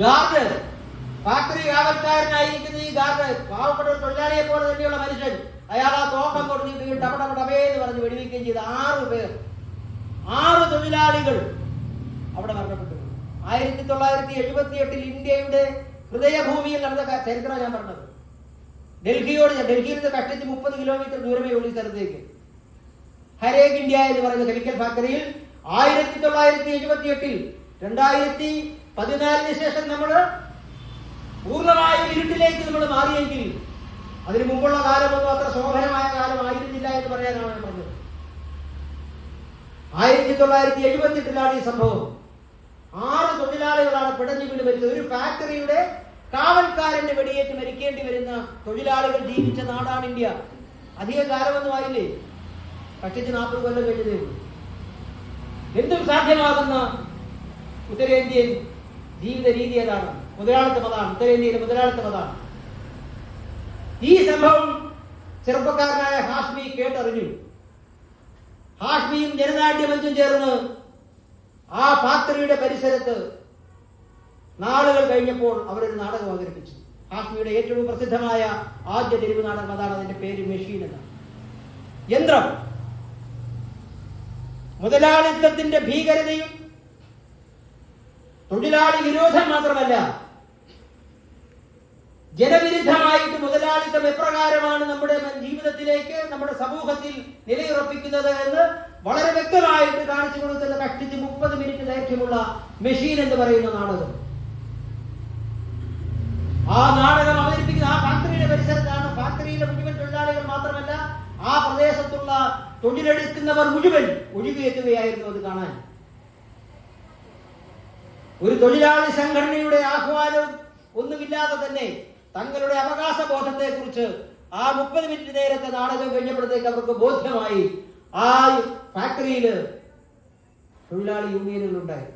ഗാർഡ്, ഫാക്ടറി കാവൽക്കാരനായിരിക്കുന്ന ഈ ഗാർഡ്, പാവപ്പെട്ട ഒരു തൊഴിലാളിയെ പോലെ തന്നെയുള്ള മനുഷ്യൻ, അയാൾ ആ തോക്കം കൊടുത്തിട്ട് ടപടപടപേ എന്ന് പറഞ്ഞ് വെടിവെക്കുകയും ചെയ്ത 6 പേർ, 6 തൊഴിലാളികൾ അവിടെ മരണപ്പെട്ടു. 1978 ഇന്ത്യയുടെ ഹൃദയഭൂമിയിൽ നടന്ന ചരിത്രം ഞാൻ പറഞ്ഞത്. ഡൽഹിയിൽ നിന്ന് കഷ്ടിച്ച് 30 കിലോമീറ്റർ ദൂരമേ ഉള്ളൂ ഈ സ്ഥലത്തേക്ക്. ഹരേഗ് ഇന്ത്യ എന്ന് പറയുന്ന കെമിക്കൽ ഫാക്ടറിയിൽ 1978 2014 ശേഷം നമ്മൾ പൂർണ്ണമായും ഇരുട്ടിലേക്ക് നമ്മൾ മാറിയെങ്കിൽ അതിനു മുമ്പുള്ള കാലമൊന്നും അത്ര ശോഭനമായ കാലമായിരുന്നില്ല എന്ന് പറയാനാണ് ഞാൻ പറഞ്ഞത്. 1978 ഈ സംഭവം. 6 തൊഴിലാളികളാണ് പിടഞ്ഞു വീണ് മരിച്ചത്. ഒരു ഫാക്ടറിയുടെ കാവൽക്കാരന്റെ വെടിയേറ്റ് മരിക്കേണ്ടി വരുന്ന തൊഴിലാളികൾ ജീവിച്ച നാടാണ് ഇന്ത്യ. അധിക കാലമൊന്നും ആയില്ലേ, കഷ്ടിച്ച് 40 കൊല്ലം കഴിഞ്ഞതേ ഉള്ളൂ. എന്തും സാധ്യമാകുന്ന ഉത്തരേന്ത്യൻ ജീവിത രീതി ഏതാണ്? മുതലാളിത്ത മതമാണ്. ഉത്തരേന്ത്യയിലെ മുതലാളിത്ത മതമാണ്. ഈ സംഭവം ചെറുപ്പക്കാരനായ ഹാഷ്മി കേട്ടറിഞ്ഞു. ഹാഷ്മിയും ജനനാട്യ മഞ്ചും ചേർന്ന് ആ ഫാക്ടറിയുടെ പരിസരത്ത് നാളുകൾ കഴിഞ്ഞപ്പോൾ അവരൊരു നാടകം അവതരിപ്പിച്ചു. ഹാഷ്മിയുടെ ഏറ്റവും പ്രസിദ്ധമായ ആദ്യ തെരുവ് നാടകം അതാണ്. അതിന്റെ പേര് മെഷീൻ എന്നാണ്. യന്ത്രം. മുതലാളിത്തത്തിന്റെ ഭീകരതയും തൊഴിലാളി വിരോധം മാത്രമല്ല, ജനവിരുദ്ധമായിട്ട് മുതലാളിത്തം എപ്രകാരമാണ് നമ്മുടെ ജീവിതത്തിലേക്ക്, നമ്മുടെ സമൂഹത്തിൽ നിലയുറപ്പിക്കുന്നത് എന്ന് വളരെ വ്യക്തമായിട്ട് കാണിച്ചു കൊടുക്കുന്ന കഷ്ടിച്ച് 30 മിനിറ്റ് ദൈർഘ്യമുള്ള മെഷീൻ എന്ന് പറയുന്ന നാടകം. ആ നാടകം അവതരിപ്പിക്കുന്ന ആ ഫാക്ടറിയുടെ പരിസരത്താണ്. ഫാക്ടറിയിലെ മുഴുവൻ തൊഴിലാളികൾ മാത്രമല്ല, ആ പ്രദേശത്തുള്ള തൊഴിലെടുക്കുന്നവർ മുഴുവൻ ഒഴുകിയെത്തുകയായിരുന്നു അത് കാണാൻ. ഒരു തൊഴിലാളി സംഘടനയുടെ ആഹ്വാനം ഒന്നുമില്ലാതെ തന്നെ തങ്ങളുടെ അവകാശ ബോധത്തെ കുറിച്ച് ആ 30 മിനിറ്റ് നേരത്തെ നാടകം കഴിഞ്ഞപ്പോഴത്തേക്ക് അവർക്ക് ബോധ്യമായി. ആ ഫാക്ടറിയിൽ തൊഴിലാളി യൂണിയനുകളുണ്ടായി.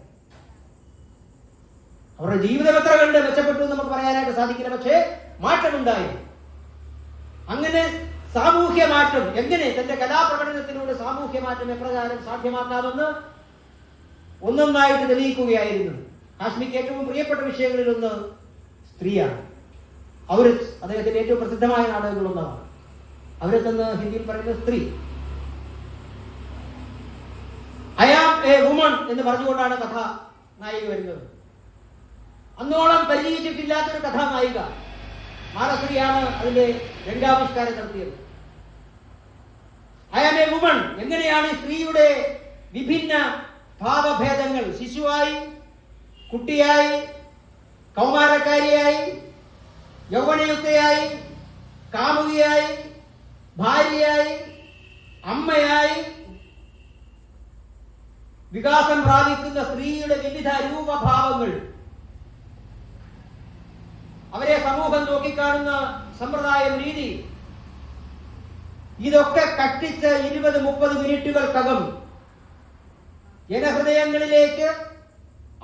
അവരുടെ ജീവിതം എത്ര കണ്ട് മെച്ചപ്പെട്ടു നമുക്ക് പറയാനായിട്ട് സാധിക്കില്ല, പക്ഷേ മാറ്റമുണ്ടായി. അങ്ങനെ സാമൂഹ്യ മാറ്റം എങ്ങനെ തന്റെ കലാപ്രകടനത്തിലൂടെ സാമൂഹ്യ മാറ്റം എപ്രകാരം സാധ്യമാക്കാമെന്ന് ഒന്നൊന്നായിട്ട് തെളിയിക്കുകയായിരുന്നു. ഹാഷ്മിക്ക് ഏറ്റവും പ്രിയപ്പെട്ട വിഷയങ്ങളിലൊന്ന് സ്ത്രീയാണ്. അദ്ദേഹത്തിന്റെ ഏറ്റവും പ്രസിദ്ധമായ നാടകങ്ങളൊന്നാണ് അവരെന്ന് ഹിന്ദിയിൽ പറയുന്ന സ്ത്രീ. ഐ ആം എ വുമൺ എന്ന് പറഞ്ഞുകൊണ്ടാണ് കഥ നായിക വരുന്നത്. അന്നോളം പരിചയിച്ചിട്ടില്ലാത്തൊരു കഥാനായിക മാനശ്രീയാണ് അതിന്റെ രംഗാവിഷ്കാരം നടത്തിയത്. I am a woman. എങ്ങനെയാണ് ഈ സ്ത്രീയുടെ വിഭിന്ന ഭാവഭേദങ്ങൾ, ശിശുവായി, കുട്ടിയായി, കൗമാരക്കാരിയായി, യൗവനയുക്തയായി, കാമുകിയായി, ഭാര്യയായി, അമ്മയായി വികാസം പ്രാപിക്കുന്ന സ്ത്രീയുടെ വിവിധ രൂപഭാവങ്ങൾ, അവരെ സമൂഹം നോക്കിക്കാണുന്ന സമ്പ്രദായം, രീതി, ഇതൊക്കെ കഷ്ടിച്ച് 20-30 മിനിറ്റുകൾക്കകം ജനഹൃദയങ്ങളിലേക്ക്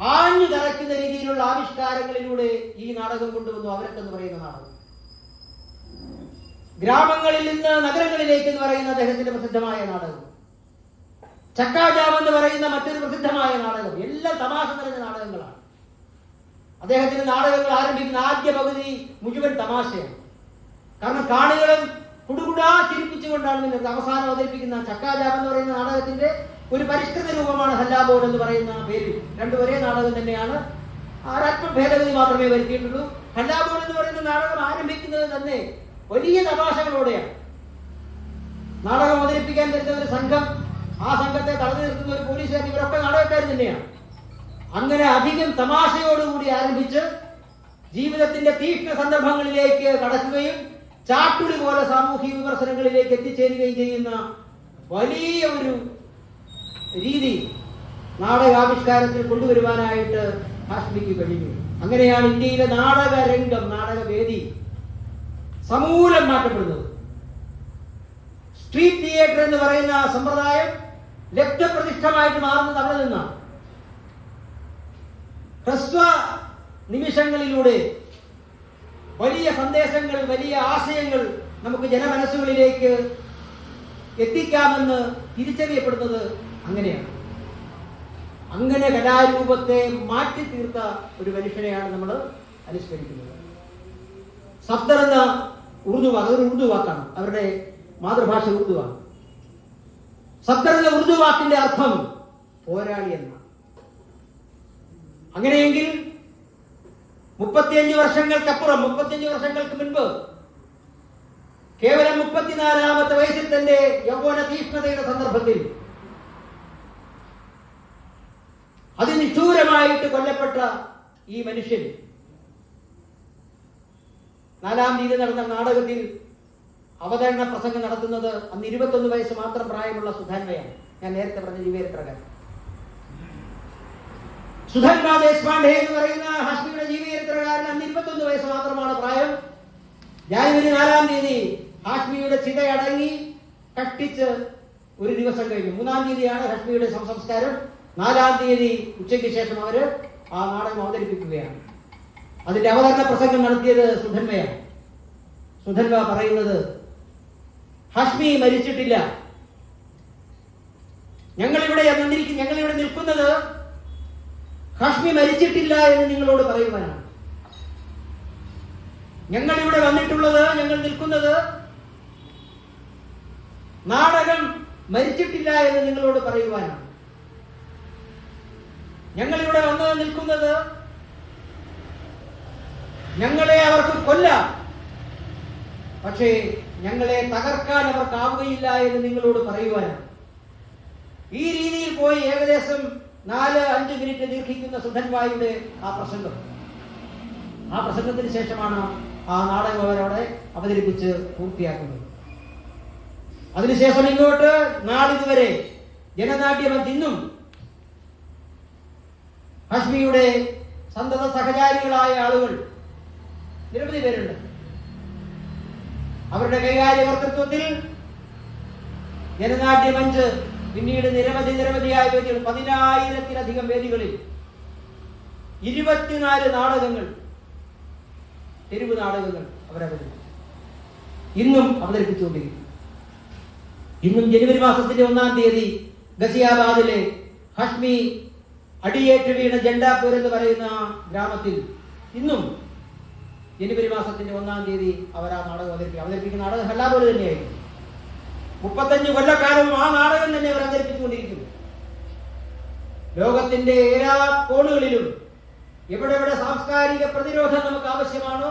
ആഞ്ഞു തറയ്ക്കുന്ന രീതിയിലുള്ള ആവിഷ്കാരങ്ങളിലൂടെ ഈ നാടകം കൊണ്ടുവന്നു. അവരൊക്കെന്ന് പറയുന്ന നാടകം ഗ്രാമങ്ങളിൽ നിന്ന് നഗരങ്ങളിലേക്ക് എന്ന് പറയുന്ന അദ്ദേഹത്തിന്റെ പ്രസിദ്ധമായ നാടകം, ചക്കാജാം എന്ന് പറയുന്ന മറ്റൊരു പ്രസിദ്ധമായ നാടകം, എല്ലാം തമാശ നിറഞ്ഞ നാടകങ്ങളാണ്. അദ്ദേഹത്തിന്റെ നാടകങ്ങൾ ആരംഭിക്കുന്ന ആദ്യ പകുതി മുഴുവൻ തമാശയാണ്. കാരണം കാണികളും കുടുകുടാ ചിരിപ്പിച്ചുകൊണ്ടാണ് നിന്നത്. അവസാനം അവതരിപ്പിക്കുന്ന ചക്കാജാം എന്ന് പറയുന്ന നാടകത്തിന്റെ ഒരു പരിഷ്കൃത രൂപമാണ് ഹല്ലാബോൾ എന്ന് പറയുന്ന പേരിൽ. രണ്ടും ഒരേ നാടകം തന്നെയാണ്, ഒരല്പം ഭേദഗതി മാത്രമേ വരുത്തിയിട്ടുള്ളൂ. ഹല്ലാബോൾ എന്ന് പറയുന്ന നാടകം ആരംഭിക്കുന്നത് തന്നെ വലിയ തമാശകളോടെയാണ്. നാടകം അവതരിപ്പിക്കാൻ വരുന്ന ഒരു സംഘം, ആ സംഘത്തെ തടഞ്ഞു നിർത്തുന്ന ഒരു പോലീസുകാർ, ഇവരൊക്കെ നാടകക്കാർ തന്നെയാണ്. അങ്ങനെ അധികം തമാശയോടുകൂടി ആരംഭിച്ച് ജീവിതത്തിന്റെ തീക്ഷ്ണ സന്ദർഭങ്ങളിലേക്ക് കടക്കുകയും ചാട്ടുളി പോലെ സാമൂഹിക വിമർശനങ്ങളിലേക്ക് എത്തിച്ചേരുകയും ചെയ്യുന്ന വലിയ ഒരു രീതി നാടകാവിഷ്കാരത്തിൽ കൊണ്ടുവരുവാനായിട്ട് ഹാഷ്മിക്ക് കഴിഞ്ഞു. അങ്ങനെയാണ് ഇന്ത്യയിലെ നാടക രംഗം, നാടകവേദി സമൂലം മാറ്റപ്പെടുന്നത്. സ്ട്രീറ്റ് തിയേറ്റർ എന്ന് പറയുന്ന സമ്പ്രദായം ലബ്ധപ്രതിഷ്ഠമായിട്ട് മാറുന്നത് അവിടെ നിന്നാണ്. ഹ്രസ്വ നിമിഷങ്ങളിലൂടെ വലിയ സന്ദേശങ്ങൾ, വലിയ ആശയങ്ങൾ നമുക്ക് ജനമനസ്സുകളിലേക്ക് എത്തിക്കാമെന്ന് തിരിച്ചറിയപ്പെടുന്നത് അങ്ങനെയാണ്. അങ്ങനെ കലാരൂപത്തെ മാറ്റി തീർത്ത ഒരു മനുഷ്യനെയാണ് നമ്മൾ അനുസ്മരിക്കുന്നത്. സഫ്ദർ എന്ന ഉറുദു വാക്ക്, അതൊരു ഉറുദു വാക്കാണ്, അവരുടെ മാതൃഭാഷ ഉറുദുവാണ്. സഫ്ദർ എന്ന ഉറുദു വാക്കിന്റെ അർത്ഥം പോരാളി എന്നാണ്. അങ്ങനെയെങ്കിൽ 35 വർഷങ്ങൾക്കപ്പുറം, 35 വർഷങ്ങൾക്ക് മുൻപ് കേവലം 34-ാമത്തെ വയസ്സിൽ തന്റെ യൗവന തീക്ഷ്ണതയുടെ സന്ദർഭത്തിൽ അതിനിഷ്ഠൂരമായിട്ട് കൊല്ലപ്പെട്ട ഈ മനുഷ്യൻ 4-ാം തീയതി നടന്ന നാടകത്തിൽ അവതരണ പ്രസംഗം നടത്തുന്നത് അന്ന് 21 വയസ്സ് മാത്രം പ്രായമുള്ള സുധാൻവയാണ്. ഞാൻ നേരത്തെ പറഞ്ഞ ജീവചരിത്രകാരൻ സുധൻവ ദേശ്പാണ്ഡെ എന്ന് പറയുന്ന ഹാഷ്മിയുടെ ജീവചരിത്രകാരൻ അന്ന് 21 വയസ്സ് മാത്രമാണ് പ്രായം. ജനുവരി 4-ാം തീയതി ഹാഷ്മിയുടെ ചിതയടങ്ങി കഷ്ടിച്ച് ഒരു ദിവസം കഴിഞ്ഞു. 3-ാം തീയതിയാണ് ഹാഷ്മിയുടെ സംസ്കാരം. 4-ാം തീയതി ഉച്ചയ്ക്ക് ശേഷം അവര് ആ നാടകം അവതരിപ്പിക്കുകയാണ്. അതിന്റെ അവതരണ പ്രസംഗം നടത്തിയത് സുധൻവയാണ്. സുധൻവ പറയുന്നത്, ഹാഷ്മി മരിച്ചിട്ടില്ല, ഞങ്ങളിവിടെ നിൽക്കുന്നത് ഹാഷ്മി മരിച്ചിട്ടില്ല എന്ന് നിങ്ങളോട് പറയുവാനാണ്. ഞങ്ങളിവിടെ വന്നിട്ടുള്ളത്, ഞങ്ങൾ നിൽക്കുന്നത് നാടകം മരിച്ചിട്ടില്ല എന്ന് നിങ്ങളോട് പറയുവാനാണ്. ഞങ്ങളിവിടെ വന്നത് നിൽക്കുന്നത് ഞങ്ങളെ അവർക്ക് കൊല്ലാം, പക്ഷേ ഞങ്ങളെ തകർക്കാൻ അവർക്കാവുകയില്ല എന്ന് നിങ്ങളോട് പറയുവാനാണ്. ഈ രീതിയിൽ പോയി ഏകദേശം 4-5 മിനിറ്റ് ദീർഘിക്കുന്ന സുധൻവായുടെ ആ പ്രസംഗത്തിന് ശേഷമാണ് ആ നാടകം അവരവിടെ അവതരിപ്പിച്ച് പൂർത്തിയാക്കുന്നത്. അതിനുശേഷം ഇങ്ങോട്ട് നാളിതുവരെ ജനനാട്യം ഇന്നും ഹാഷ്മിയുടെ സന്തത സഹചാരികളായ ആളുകൾ നിരവധി പേരുണ്ട്. അവരുടെ കൈകാര്യ കർത്തൃത്വത്തിൽ ജനനാട്യ മഞ്ച്, പിന്നീട് നിരവധിയായ വേദികൾ, 10,000-ത്തിലധികം വേദികളിൽ 24 നാടകങ്ങൾ, തെരുവ് നാടകങ്ങൾ അവരവതരിപ്പിച്ചു. ഇന്നും അവതരിപ്പിച്ചുകൊണ്ടിരിക്കുന്നു. ഇന്നും ജനുവരി മാസത്തിന്റെ 1-ാം തീയതി ഗസിയാബാദിലെ ഹാഷ്മി അടിയേറ്റ് വീണ ജണ്ടാപൂർ എന്ന് പറയുന്ന ഗ്രാമത്തിൽ ഇന്നും ജനുവരി മാസത്തിന്റെ 1-ാം തീയതി അവർ ആ നാടകം അവതരിപ്പിക്കുന്ന നാടകം ഹല്ലാബോൾ തന്നെയായിരുന്നു. 35 കൊല്ലക്കാലവും ആ നാടകം തന്നെ അവർ അവതരിപ്പിച്ചുകൊണ്ടിരിക്കുന്നു. ലോകത്തിന്റെ എല്ലാ കോണുകളിലും എവിടെ സാംസ്കാരിക പ്രതിരോധം നമുക്ക് ആവശ്യമാണോ,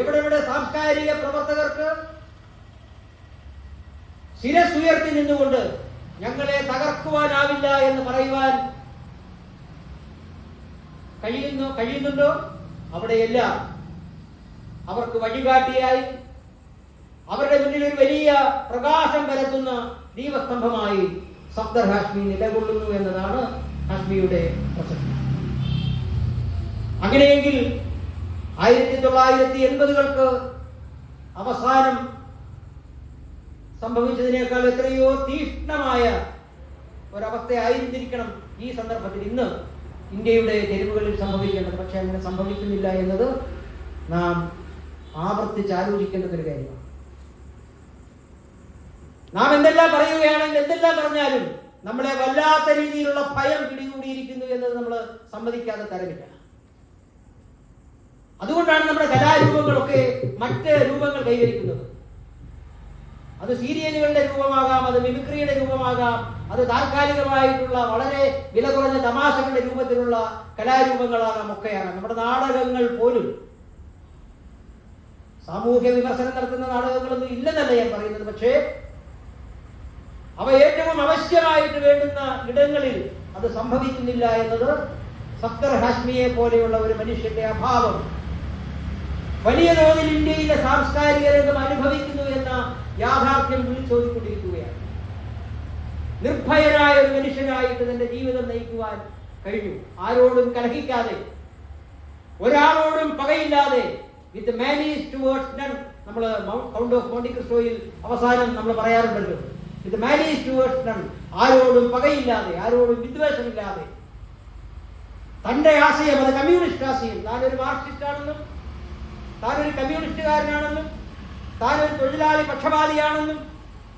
എവിടെ സാംസ്കാരിക പ്രവർത്തകർക്ക് ശിരസ്സുയർത്തി നിന്നുകൊണ്ട് ഞങ്ങളെ തകർക്കുവാനാവില്ല എന്ന് പറയുവാൻ കഴിയുന്നുണ്ടോ, അവിടെയെല്ലാം അവർക്ക് വഴികാട്ടിയായി, അവരുടെ മുന്നിൽ ഒരു വലിയ പ്രകാശം പരത്തുന്ന ദീപസ്തംഭമായി സഫ്ദർ ഹാഷ്മി നിലകൊള്ളുന്നു എന്നതാണ് ഹാഷ്മിയുടെ പ്രസക്തി. അങ്ങനെയെങ്കിൽ 1980-കൾക്ക് അവസാനം സംഭവിച്ചതിനേക്കാൾ എത്രയോ തീക്ഷ്ണമായ ഒരവസ്ഥയായിരുന്നിരിക്കണം ഈ സന്ദർഭത്തിൽ ഇന്ന് ഇന്ത്യയുടെ തെരുവുകളിൽ സംഭവിക്കേണ്ടത്. പക്ഷെ അങ്ങനെ സംഭവിക്കുന്നില്ല എന്നത് നാം ആവർത്തിച്ചാലോചിക്കേണ്ടത് ഒരു കാര്യമാണ്. നാം എന്തെല്ലാം പറയുകയാണെങ്കിൽ, എന്തെല്ലാം പറഞ്ഞാലും നമ്മളെ വല്ലാത്ത രീതിയിലുള്ള ഭയം പിടികൂടിയിരിക്കുന്നു എന്നത് നമ്മൾ സമ്മതിക്കാതെ തരമില്ല. അതുകൊണ്ടാണ് നമ്മുടെ കലാരൂപങ്ങളൊക്കെ മറ്റ് രൂപങ്ങൾ കൈവരിക്കുന്നത്. അത് സീരിയലുകളുടെ രൂപമാകാം, അത് മിമിക്രിയുടെ രൂപമാകാം, അത് താൽക്കാലികമായിട്ടുള്ള വളരെ വില കുറഞ്ഞ തമാശകളുടെ രൂപത്തിലുള്ള കലാരൂപങ്ങളാകാം, ഒക്കെയാകാം. നമ്മുടെ നാടകങ്ങൾ പോലും സാമൂഹ്യ വിമർശനം നടത്തുന്ന നാടകങ്ങളൊന്നും ഇല്ലെന്നല്ല ഞാൻ പറയുന്നത്. പക്ഷേ അവ ഏറ്റവും അവശ്യമായിട്ട് വേണ്ടുന്ന ഇടങ്ങളിൽ അത് സംഭവിക്കുന്നില്ല എന്നത് സഫ്ദർ ഹാഷ്മിയെ പോലെയുള്ള ഒരു മനുഷ്യന്റെ അഭാവം വലിയ തോതിൽ ഇന്ത്യയിലെ സാംസ്കാരിക രംഗം അനുഭവിക്കുന്നു എന്ന യാഥാർത്ഥ്യം വിളിച്ചോതിക്കൊണ്ടിരിക്കുകയാണ്. നിർഭയനായ ഒരു മനുഷ്യനായിട്ട് തന്റെ ജീവിതം നയിക്കുവാൻ കഴിഞ്ഞു. ആരോടും കലഹിക്കാതെ, ഒരാളോടും പകയില്ലാതെ, വിത്ത് മാലീസ് ടുവേർഡ്സ് നൺ. നമ്മൾ കൗണ്ട് ഓഫ് മോണ്ടി ക്രിസ്റ്റോയിൽ അവസാനം നമ്മൾ പറയാറുണ്ടല്ലോ, വിത്ത് മാലീസ് ടുവേർഡ്സ് നൺ. ആരോടും പകയില്ലാതെ, ആരോടും വിദ്വേഷമില്ലാതെ, തന്റെ ആശയം, അത് കമ്മ്യൂണിസ്റ്റ് ആശയം, താനൊരു മാർക്സിസ്റ്റ് ആണെന്നും താനൊരു കമ്മ്യൂണിസ്റ്റുകാരനാണെന്നും താനൊരു തൊഴിലാളി പക്ഷപാതിയാണെന്നും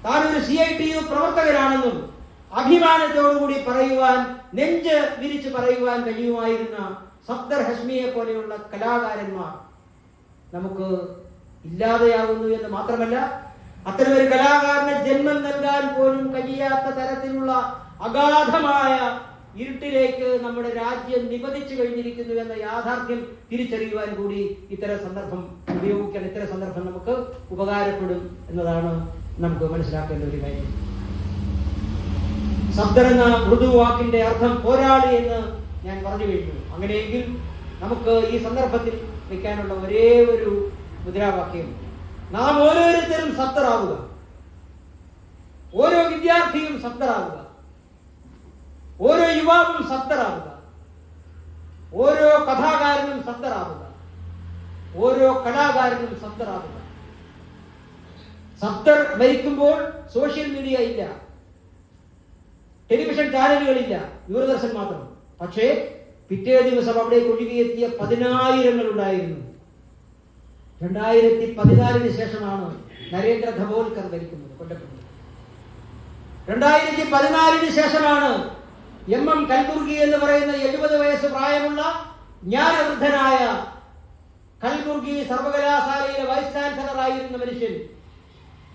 താനൊരു CITU പ്രവർത്തകനാണെന്നും അഭിമാനത്തോടുകൂടി പറയുവാൻ, നെഞ്ച് വിരിച്ച് പറയുവാൻ കഴിയുമായിരുന്ന സഫ്ദർ ഹഷ്മിയെ പോലെയുള്ള കലാകാരന്മാർ നമുക്ക് ഇല്ലാതെയാകുന്നു എന്ന് മാത്രമല്ല, അത്തരമൊരു കലാകാരന് ജന്മം നൽകാൻ പോലും കഴിയാത്ത തരത്തിലുള്ള അഗാധമായ ഇരുട്ടിലേക്ക് നമ്മുടെ രാജ്യം നിപതിച്ചു കഴിഞ്ഞിരിക്കുന്നു എന്ന യാഥാർത്ഥ്യം തിരിച്ചറിയുവാൻ കൂടി ഇത്തരം സന്ദർഭം ഉപയോഗിക്കാൻ, ഇത്തരം സന്ദർഭം നമുക്ക് ഉപകാരപ്പെടും എന്നതാണ് നമുക്ക് മനസ്സിലാക്കേണ്ട ഒരു കാര്യം. സഫ്ദർ എന്ന ഉറുദു വാക്കിന്റെ അർത്ഥം പോരാളി എന്ന് ഞാൻ പറഞ്ഞു കഴിഞ്ഞു. അങ്ങനെയെങ്കിൽ നമുക്ക് ഈ സന്ദർഭത്തിൽ വയ്ക്കാനുള്ള ഒരേ ഒരു മുദ്രാവാക്യം, നാം ഓരോരുത്തരും സഫ്ദറാവുക, ഓരോ വിദ്യാർത്ഥിയും സഫ്ദറാവുക, ഓരോ യുവാവും സഫ്ദറാവുക, ഓരോ കഥാകാരനും സഫ്ദറാവുക, ഓരോ കലാകാരനും സഫ്ദറാവുക. സഫ്ദർ മരിക്കുമ്പോൾ സോഷ്യൽ മീഡിയ ഇല്ല, ടെലിവിഷൻ ചാനലുകളില്ല, ദൂരദർശൻ മാത്രം. പക്ഷേ പിറ്റേ ദിവസം അവിടേക്ക് ഒഴുകിയെത്തിയ 10,000 ഉണ്ടായിരുന്നു. 2014 ശേഷമാണ് നരേന്ദ്ര ധബോൽക്കർ മരിക്കുന്നത്, കൊല്ലപ്പെട്ടത്. 2014 ശേഷമാണ് MM കൽബുർഗി എന്ന് പറയുന്ന 70 വയസ്സ് പ്രായമുള്ള ജ്ഞാനവൃദ്ധനായ കൽബുർഗി സർവകലാശാലയിലെ വൈസ് ചാൻസലർ ആയിരുന്ന മനുഷ്യൻ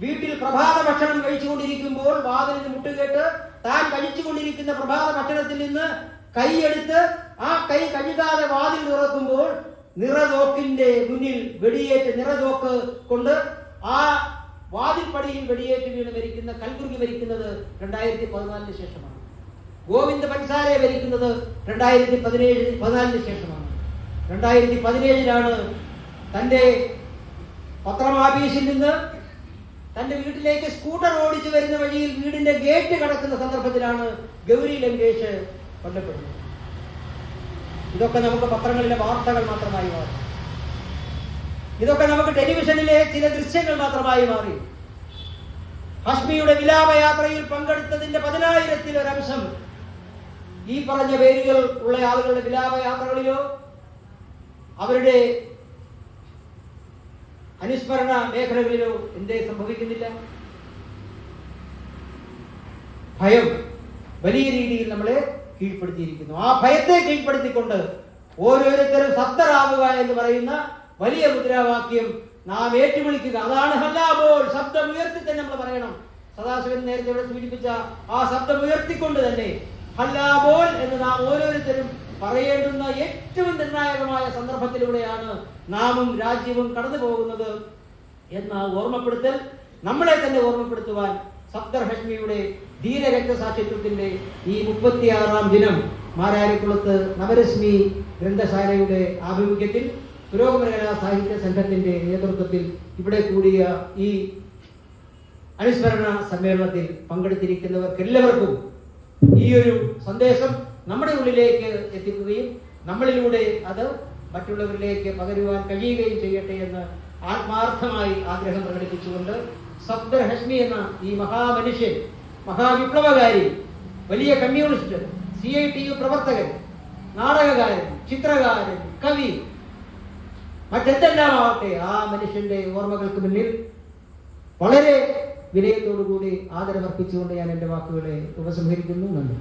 വീട്ടിൽ പ്രഭാത ഭക്ഷണം കഴിച്ചുകൊണ്ടിരിക്കുമ്പോൾ വാതിലിന് മുട്ടുകേട്ട് താൻ കഴിച്ചുകൊണ്ടിരിക്കുന്ന പ്രഭാത ഭക്ഷണത്തിൽ നിന്ന് കൈയെടുത്ത് ആ കൈ കഴുകാതെ വാതിൽ തുറക്കുമ്പോൾ നിറതോക്കിന്റെ മുന്നിൽ വെടിയേറ്റ്, നിറതോക്ക് കൊണ്ട് ആ വാതിൽപ്പടിയിൽ വെടിയേറ്റ് വീണ് മരിക്കുന്ന കൽബുർഗി മരിക്കുന്നത് 2014 ശേഷമാണ്. ഗോവിന്ദ് പൻസാരെ ഭരിക്കുന്നത് 2014 ശേഷമാണ്. 2017 തന്റെ പത്രമാഫീസിൽ നിന്ന് തന്റെ വീട്ടിലേക്ക് സ്കൂട്ടർ ഓടിച്ചു വരുന്ന വഴിയിൽ വീടിന്റെ ഗേറ്റ് കടക്കുന്ന സന്ദർഭത്തിലാണ് ഗൗരി ലങ്കേഷ് കൊല്ലപ്പെടുന്നത്. ഇതൊക്കെ നമുക്ക് പത്രങ്ങളിലെ വാർത്തകൾ മാത്രമായി മാറി, ഇതൊക്കെ നമുക്ക് ടെലിവിഷനിലെ ചില ദൃശ്യങ്ങൾ മാത്രമായി മാറി. ഹഷ്മിയുടെ വിലാപയാത്രയിൽ പങ്കെടുത്തതിന്റെ 10,000-ൽ ഒരു അംശം ഈ പറഞ്ഞ പേരുകൾ ഉള്ള ആളുകളുടെ വിലാപയാത്രകളിലോ അവരുടെ അനുസ്മരണ മേഖലകളിലോ എന്തേ സംഭവിക്കുന്നില്ല? ഭയം വലിയ രീതിയിൽ നമ്മളെ കീഴ്പ്പെടുത്തിയിരിക്കുന്നു. ആ ഭയത്തെ കീഴ്പ്പെടുത്തിക്കൊണ്ട് ഓരോരുത്തരും സഫ്ദറാവുക എന്ന് പറയുന്ന വലിയ മുദ്രാവാക്യം നാം ഏറ്റുവിളിക്കുക. അതാണ് ഹല്ലാബോൾ. ശബ്ദം ഉയർത്തി തന്നെ നമ്മൾ പറയണം. സദാശിവൻ നേരത്തെ ഇവിടെ സൂചിപ്പിച്ച ആ ശബ്ദം ഉയർത്തിക്കൊണ്ട് തന്നെ ഹല്ലാബോൾ എന്ന് നാം ഓരോരുത്തരും പറയേണ്ടുന്ന ഏറ്റവും നിർണായകമായ സന്ദർഭത്തിലൂടെയാണ് നാമും രാജ്യവും കടന്നു പോകുന്നത് എന്ന ഓർമ്മപ്പെടുത്തൽ നമ്മളെ തന്നെ ഓർമ്മപ്പെടുത്തുവാൻ സഫ്ദർ ഹഷ്മിയുടെ ധീരരക്തസാക്ഷിത്വത്തിന്റെ ഈ 36-ാം ദിനം മാരാരിക്കുളത്ത് നവരശ്മി ഗ്രന്ഥശാലയുടെ ആഭിമുഖ്യത്തിൽ പുരോഗമന കലാ സാഹിത്യ സംഘത്തിന്റെ നേതൃത്വത്തിൽ ഇവിടെ കൂടിയ ഈ അനുസ്മരണ സമ്മേളനത്തിൽ പങ്കെടുത്തിരിക്കുന്നവർക്കെല്ലാവർക്കും ഈ ഒരു സന്ദേശം നമ്മുടെ ഉള്ളിലേക്ക് എത്തിക്കുകയും നമ്മളിലൂടെ അത് മറ്റുള്ളവരിലേക്ക് പകരുവാൻ കഴിയുകയും ചെയ്യട്ടെ എന്ന് ആത്മാർത്ഥമായി ആഗ്രഹം പ്രകടിപ്പിച്ചുകൊണ്ട് സഫ്ദർ ഹഷ്മി എന്ന ഈ മഹാമനുഷ്യൻ, മഹാവിപ്ലവകാരി, വലിയ കമ്മ്യൂണിസ്റ്റ്, CITU പ്രവർത്തകൻ, നാടകകാരൻ, ചിത്രകാരൻ, കവി, മറ്റെന്തെല്ലാം ആവട്ടെ, ആ മനുഷ്യന്റെ ഓർമ്മകൾക്ക് മുന്നിൽ വളരെ വിനയത്തോടുകൂടി ആദരവർപ്പിച്ചുകൊണ്ട് ഞാൻ എൻ്റെ വാക്കുകളെ ഉപസംഹരിക്കുന്നു. നന്ദി.